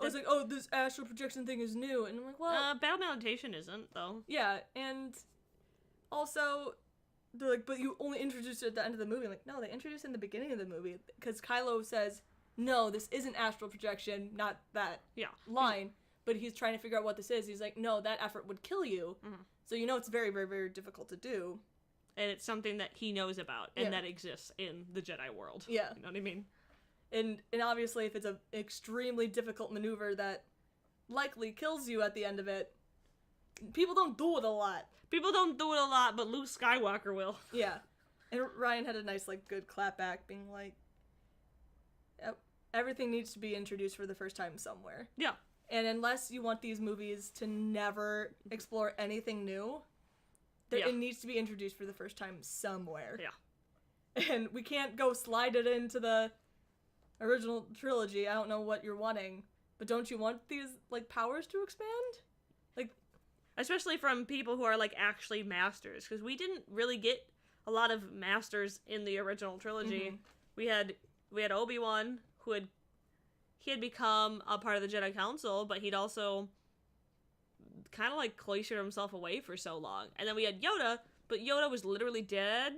it's like, oh, this astral projection thing is new. And I'm like, well... Battle Meditation isn't, though. Yeah, and also, they're like, but you only introduced it at the end of the movie. I'm like, no, they introduced it in the beginning of the movie. Because Kylo says, no, this isn't astral projection, not that line. But he's trying to figure out what this is. He's like, no, that effort would kill you. So you know it's very, very, very difficult to do. And it's something that he knows about, and that exists in the Jedi world. Yeah. You know what I mean? And obviously, if it's an extremely difficult maneuver that likely kills you at the end of it, people don't do it a lot. People don't do it a lot, but Luke Skywalker will. Yeah. And Ryan had a nice, like, good clapback, being like, everything needs to be introduced for the first time somewhere. Yeah. And unless you want these movies to never explore anything new, it needs to be introduced for the first time somewhere. Yeah. And we can't go slide it into the original trilogy. I don't know what you're wanting, but don't you want these, like, powers to expand? Like, especially from people who are, like, actually masters, because we didn't really get a lot of masters in the original trilogy. We had Obi-Wan, he had become a part of the Jedi Council, but he'd also kind of, like, cloistered himself away for so long. And then we had Yoda, but Yoda was literally dead.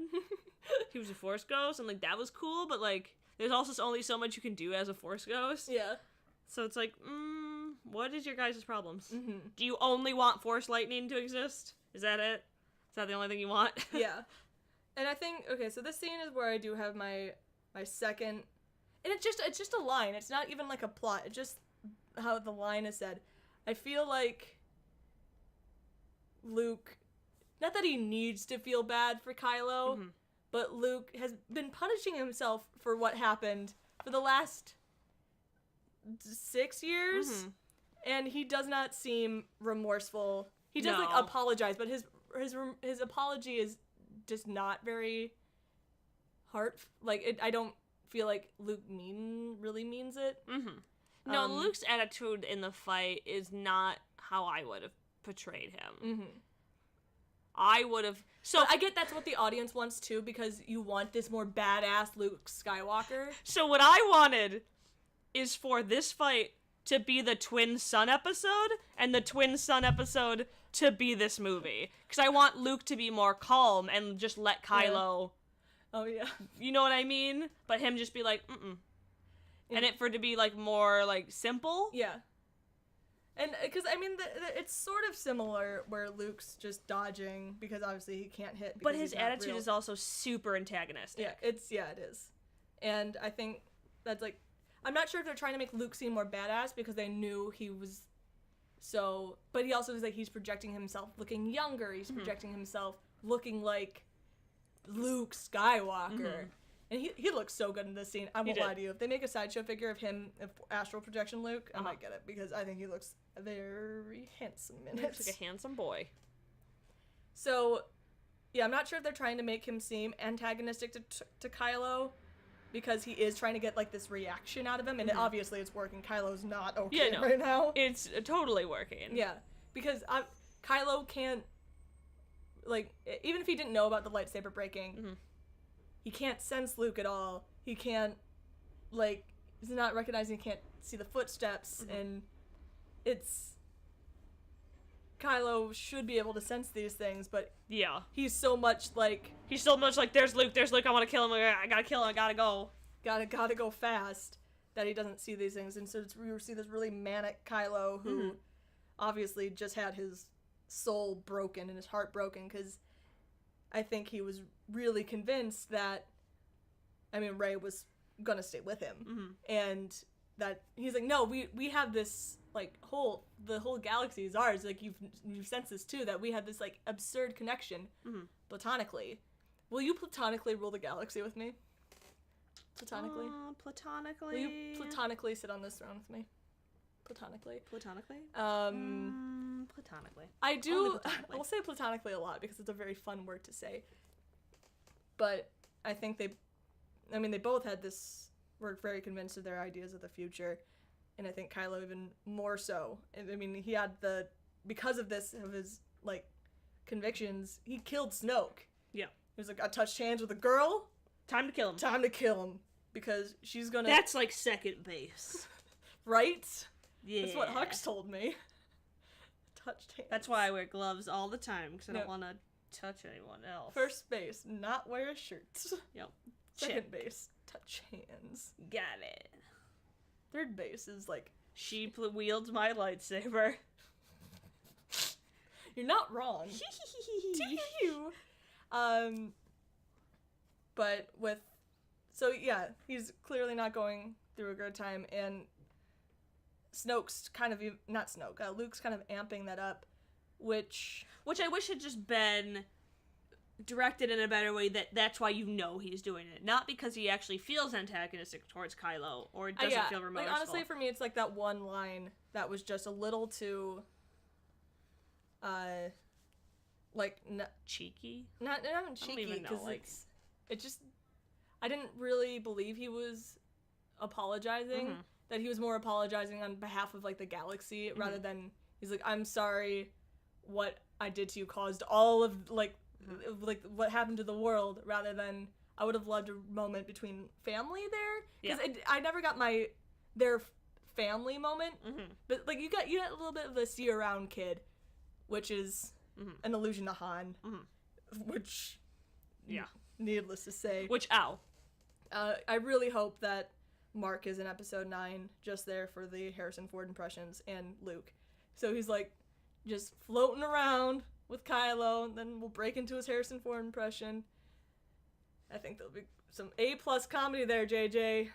He was a Force ghost, and, like, that was cool, but, like, there's also only so much you can do as a Force ghost. yeah. So it's like, what is your guys' problems? Do you only want Force lightning to exist? Is that it? Is that the only thing you want? Yeah. And I think, okay, so this scene is where I do have my second, and it's just a line. It's not even like a plot. It's just how the line is said. I feel like Luke, not that he needs to feel bad for Kylo, but Luke has been punishing himself for what happened for the last 6 years, and he does not seem remorseful. He does like apologize, but his apology is just not very I don't feel like Luke really means it. No, Luke's attitude in the fight is not how I would have portrayed him. I would have. So I get that's what the audience wants too, because you want this more badass Luke Skywalker. So what I wanted is for this fight to be the twin son episode, and the twin son episode to be this movie. Because I want Luke to be more calm and just let Kylo... Oh, yeah. You know what I mean? But him just be like, And it for it to be, like, more, like, simple? Yeah. And, because, I mean, it's sort of similar where Luke's just dodging, because obviously he can't hit. But his attitude is also super antagonistic. Yeah, it is. And I think that's, like... I'm not sure if they're trying to make Luke seem more badass because they knew he was so... But he also is like, he's projecting himself looking younger. He's projecting himself looking like Luke Skywalker. And he looks so good in this scene. I won't lie to you. If they make a sideshow figure of him, astral projection Luke, I might get it because I think he looks very handsome in it. He looks like a handsome boy. So, yeah, I'm not sure if they're trying to make him seem antagonistic to Kylo, because he is trying to get, like, this reaction out of him, and obviously it's working. Kylo's not okay right now. It's totally working. Yeah, because Kylo can't, like, even if he didn't know about the lightsaber breaking, he can't sense Luke at all. He can't, like, he's not recognizing, he can't see the footsteps, and it's... Kylo should be able to sense these things, but he's so much like... He's so much like, there's Luke, I want to kill him, I gotta kill him, I gotta go. Gotta go fast, that he doesn't see these things, and so we see this really manic Kylo who obviously just had his soul broken and his heart broken, because I think he was really convinced that, I mean, Rey was gonna stay with him, and that he's like, no, we have this... like, the whole galaxy is ours. Like, you've sensed this too, that we have this, like, absurd connection, platonically. Will you platonically rule the galaxy with me? Platonically? Platonically? Will you platonically sit on this throne with me? Platonically? Platonically? Platonically. I do, Only platonically. I'll say platonically a lot, because it's a very fun word to say. But I think they both had this, were very convinced of their ideas of the future. And I think Kylo even more so. I mean, he had because of this, of his, like, convictions, he killed Snoke. Yeah. He was like, I touched hands with a girl. Time to kill him. Because she's gonna... That's like second base. Right? Yeah. That's what Hux told me. Touched hands. That's why I wear gloves all the time, because I don't want to touch anyone else. First base, not wear a shirt. Yep. Second base, touch hands. Got it. Third base is like... She wields my lightsaber. You're not wrong. But with... So, yeah, he's clearly not going through a good time, and Snoke's kind of... Not Snoke, Luke's kind of amping that up, which I wish had just been directed in a better way, that's why you know he's doing it. Not because he actually feels antagonistic towards Kylo, or doesn't feel remorseful. Like, honestly, for me, it's like that one line that was just a little too, cheeky? Not cheeky, I don't even know, because it just... I didn't really believe he was apologizing, that he was more apologizing on behalf of, like, the galaxy, rather than, he's like, I'm sorry what I did to you caused all of, like, what happened to the world, rather than, I would have loved a moment between family there, because I never got their family moment, but, like, you got a little bit of the see around kid, which is an allusion to Han, which, needless to say, I really hope that Mark is in episode 9, just there for the Harrison Ford impressions, and Luke. So he's, like, just floating around with Kylo, and then we'll break into his Harrison Ford impression. I think there'll be some A+ comedy there, JJ.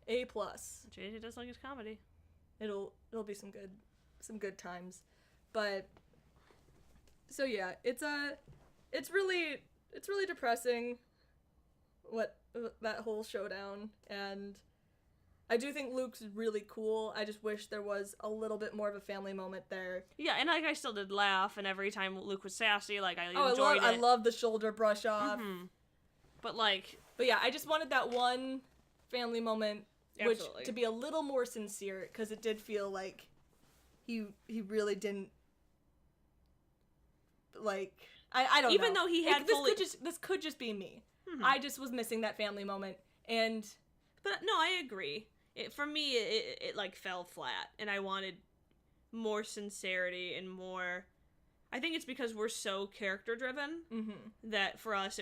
A+. JJ does like his comedy. It'll be some good times. But so yeah, it's really depressing what that whole showdown, and I do think Luke's really cool. I just wish there was a little bit more of a family moment there. Yeah, and like I still did laugh, and every time Luke was sassy, like I enjoyed it. I love the shoulder brush off. But yeah, I just wanted that one family moment, which to be a little more sincere, because it did feel like he really didn't, like, I don't know. Even though he had this could just be me. I just was missing that family moment, but no, I agree. For me, it like fell flat, and I wanted more sincerity and more. I think it's because we're so character driven that for us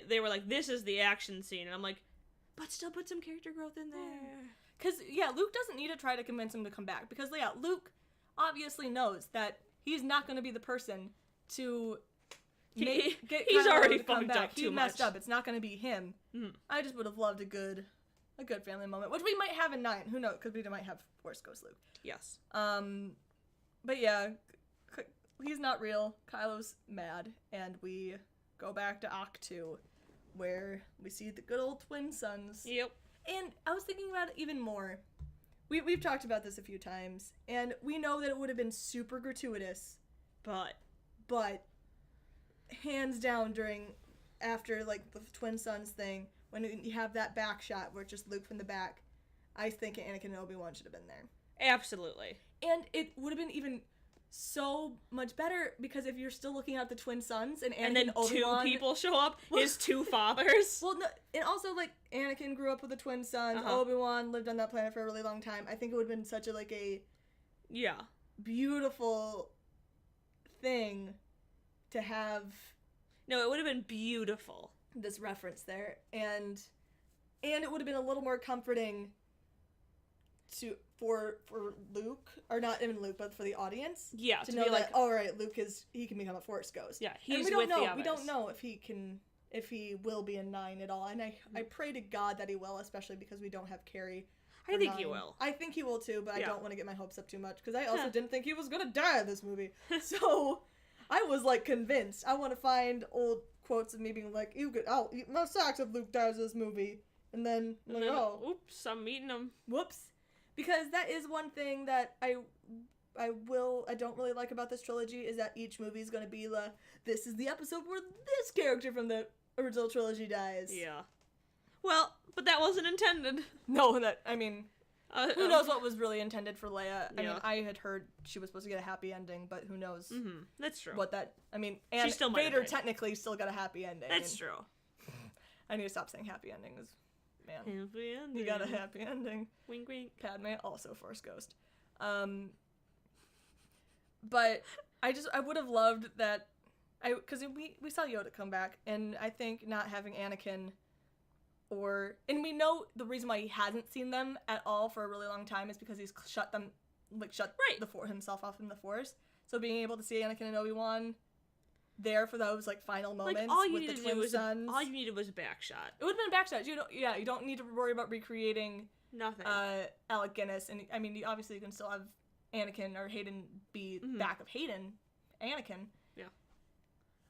they were like, this is the action scene, and I'm like, but still put some character growth in there. Because Luke doesn't need to try to convince him to come back, because Luke obviously knows that he's not going to be the person to he's already fucked up too much. He messed up. It's not going to be him. I just would have loved a good family moment, which we might have in 9. Who knows? Because we might have Force Ghost Luke. Yes. But yeah, he's not real. Kylo's mad, and we go back to Octu, where we see the good old twin sons. Yep. And I was thinking about it even more. We've talked about this a few times, and we know that it would have been super gratuitous, but hands down after like the twin sons thing, when you have that back shot where it's just Luke from the back, I think Anakin and Obi-Wan should have been there. Absolutely. And it would have been even so much better, because if you're still looking at the twin sons and Anakin and then Obi-Wan, 2 people show up, his 2 fathers. Well, no, and also, like, Anakin grew up with the twin sons, Obi-Wan lived on that planet for a really long time. I think it would have been such a beautiful thing to have. No, it would have been beautiful. This reference there, and it would have been a little more comforting for Luke, or not even Luke, but for the audience. Yeah, to know that, like, all right, Luke he can become a Force Ghost. Yeah, he's we with the others. We don't know if he will be in 9 at all, and I pray to God that he will, especially because we don't have Carrie. I think he will. I think he will too, but I don't want to get my hopes up too much, because I also didn't think he was gonna die in this movie. So I was like convinced. I want to find old quotes of me being like, I'll eat my socks if Luke dies in this movie. And then, oops, I'm eating him. Whoops. Because that is one thing that I don't really like about this trilogy, is that each movie is going to be this is the episode where this character from the original trilogy dies. Yeah. Well, but that wasn't intended. No, who knows what was really intended for Leia? I mean, I had heard she was supposed to get a happy ending, but who knows? That's true. And she still Vader technically still got a happy ending. That's true. I need to stop saying happy endings. Man, happy ending. You got a happy ending. Wink, wink. Padme, also Force Ghost. But I would have loved that, because we saw Yoda come back, and I think not having Anakin, and we know the reason why he hasn't seen them at all for a really long time is because he's shut himself off from the Force. So being able to see Anakin and Obi-Wan there for those like final moments with the twin sons. All you needed was a back shot. It would have been a back shot. You don't need to worry about recreating nothing. Alec Guinness, and I mean, you can still have Anakin or Hayden be back of Anakin. Yeah.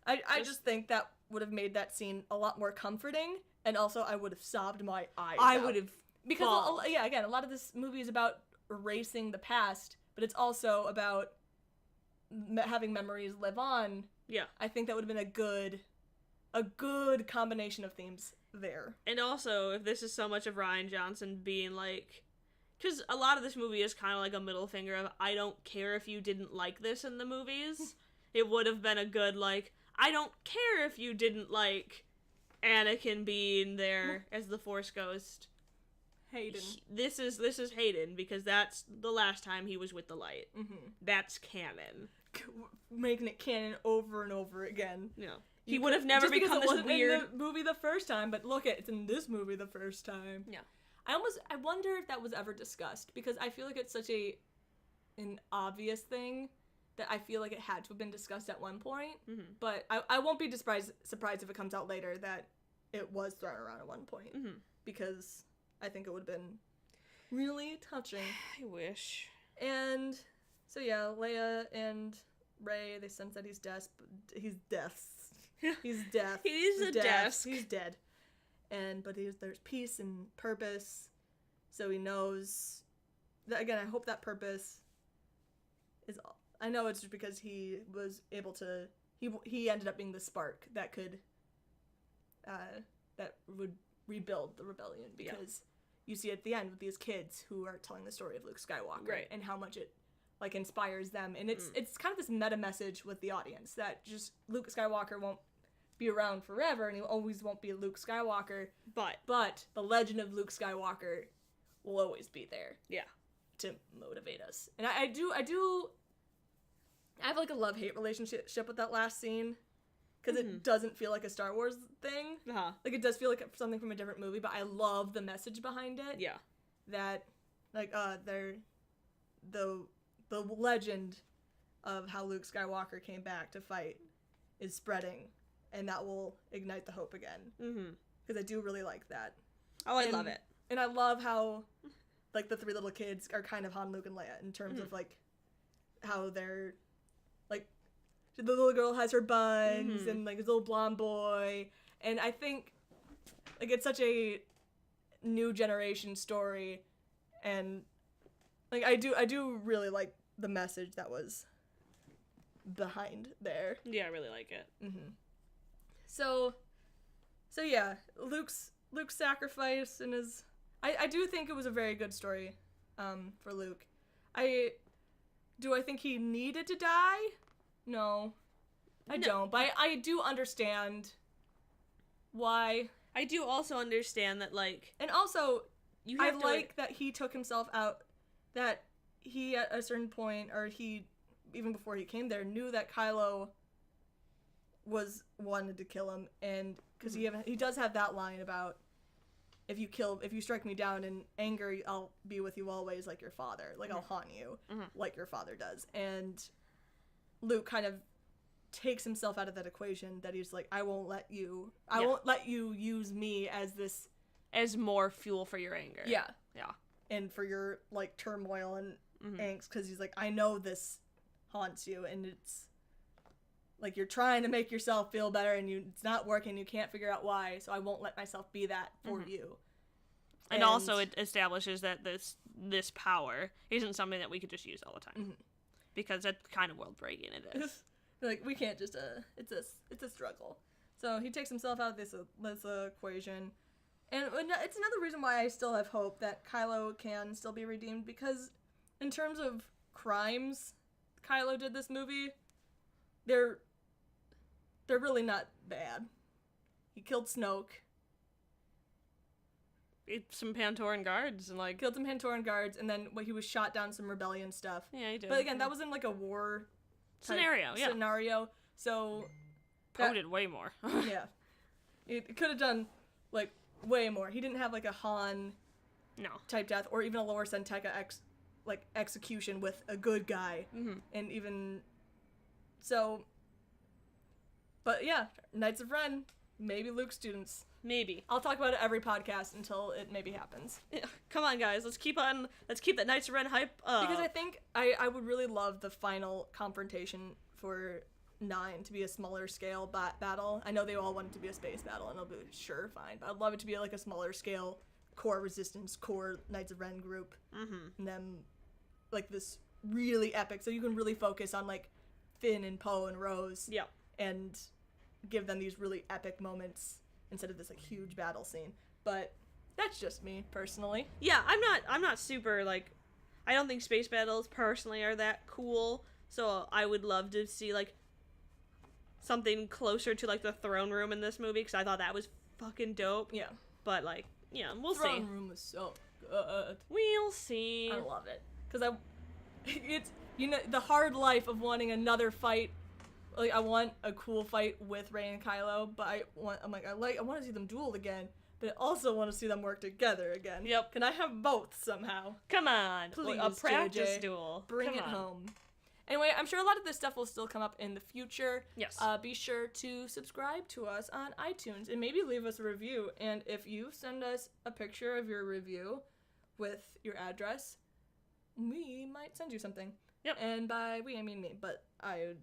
I just think that would have made that scene a lot more comforting, and also I would have sobbed my eyes out. I would have, because again, a lot of this movie is about erasing the past, but it's also about having memories live on. Yeah. I think that would have been a good a good combination of themes there. And also, if this is so much of Rian Johnson being like, because a lot of this movie is kind of like a middle finger of, I don't care if you didn't like this in the movies. It would have been a good, like, I don't care if you didn't like Anakin being there as the Force Ghost. Hayden. This is Hayden, because that's the last time he was with the light. Mm-hmm. That's canon. Making it canon over and over again. Yeah. He would have never become this weird... in the movie the first time, but look, it's in this movie the first time. Yeah. I wonder if that was ever discussed, because I feel like it's such an obvious thing that I feel like it had to have been discussed at one point, but I won't be surprised if it comes out later that it was thrown around at one point, because I think it would have been really touching. I wish. And so yeah, Leia and Rey, they sense that he's death. He's death. He's death. He's a desk. He's dead. But there's peace and purpose. So he knows that, again, I hope that purpose is, I know it's just because he was able to, he ended up being the spark that could, that would rebuild the rebellion, because you see at the end with these kids who are telling the story of Luke Skywalker, right, and how much it like inspires them, and it's kind of this meta message with the audience that just Luke Skywalker won't be around forever, and he always won't be Luke Skywalker, but the legend of Luke Skywalker will always be there, to motivate us. And I have like a love-hate relationship with that last scene, because it doesn't feel like a Star Wars thing. Like, it does feel like something from a different movie, but I love the message behind it. Yeah. That, like, the legend of how Luke Skywalker came back to fight is spreading, and that will ignite the hope again. Because I do really like that. Oh, I love it. And I love how, like, the three little kids are kind of Han, Luke, and Leia in terms of, like, how they're, like, the little girl has her buns, and, like, his little blonde boy, and I think, like, it's such a new generation story, and, like, I do really like the message that was behind there. Yeah, I really like it. So yeah, Luke's sacrifice and his, I do think it was a very good story, for Luke. I think he needed to die? No, I don't. But I do understand why. I do also understand that, like, and also I like to... that he took himself out. That he at a certain point, or he even before he came there, knew that Kylo wanted to kill him, and because he does have that line about if you strike me down in anger, I'll be with you always like your father, like I'll haunt you like your father does. And Luke kind of takes himself out of that equation, that he's like, I won't let you use me as more fuel for your anger. Yeah and for your, like, turmoil and angst, because he's like, I know this haunts you, and it's like you're trying to make yourself feel better, and it's not working, you can't figure out why, so I won't let myself be that for you. And also it establishes that this power isn't something that we could just use all the time, because that's kind of world breaking it is. Like, we can't just it's a struggle. So he takes himself out of this equation. And it's another reason why I still have hope that Kylo can still be redeemed, because in terms of crimes Kylo did this movie, they're really not bad. He killed Snoke. Some Pantoran guards, and, like... Killed some Pantoran guards, and then he was shot down some rebellion stuff. Yeah, he did. But again, that was in, like, a war... Scenario, so... Poe did way more. Yeah. It could have done, like, way more. He didn't have, like, a Han type death, or even a Lower Senteca execution with a good guy. And even so, but yeah, Knights of Ren, maybe Luke students. Maybe. I'll talk about it every podcast until it maybe happens. Yeah. Come on, guys, let's keep that Knights of Ren hype up. Because I think I would really love the final confrontation for 9 to be a smaller scale battle. I know they all want it to be a space battle, and I'll be sure, fine, but I'd love it to be like a smaller scale core Resistance, core Knights of Ren group, and them, like, this really epic, so you can really focus on, like, Finn and Poe and Rose, and give them these really epic moments instead of this like huge battle scene. But that's just me personally. Yeah, I'm not super like, I don't think space battles personally are that cool. So I would love to see like something closer to like the throne room in this movie, because I thought that was fucking dope. Yeah. But like, yeah, we'll see. Throne room was so good. We'll see. I love it because it's the hard life of wanting another fight. Like I want a cool fight with Rey and Kylo, but I want to see them duel again, but I also want to see them work together again. Yep. Can I have both somehow? Come on, Please, a practice JJ, duel. Bring it home. Anyway, I'm sure a lot of this stuff will still come up in the future. Yes. Be sure to subscribe to us on iTunes and maybe leave us a review. And if you send us a picture of your review with your address, we might send you something. Yep. And by we, I mean me, but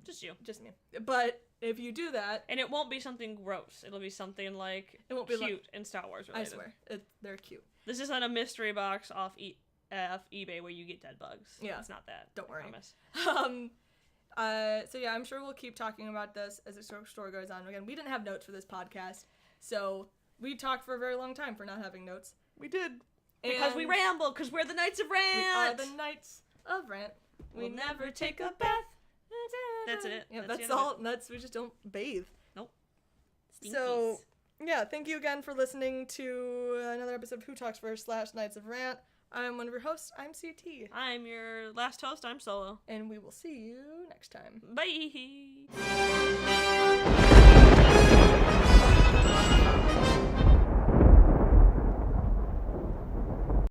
Just you. Just me. But if you do that, And it won't be something gross. It'll be something like it won't be cute and Star Wars related. I swear, they're cute. This isn't a mystery box off eBay where you get dead bugs. Yeah. It's not that. Don't worry. I promise. So yeah, I'm sure we'll keep talking about this as the story goes on. Again, we didn't have notes for this podcast, so we talked for a very long time for not having notes. We did. Because we And ramble, because we're the Knights of Rant! We are the Knights of Rant. We'll never take a bath. That's it. Yeah, That's that's the end of all. We just don't bathe. Nope. So, yeah, thank you again for listening to another episode of Who Talks First / Knights of Rant. I'm one of your hosts. I'm CT. I'm your last host. I'm Solo. And we will see you next time. Bye!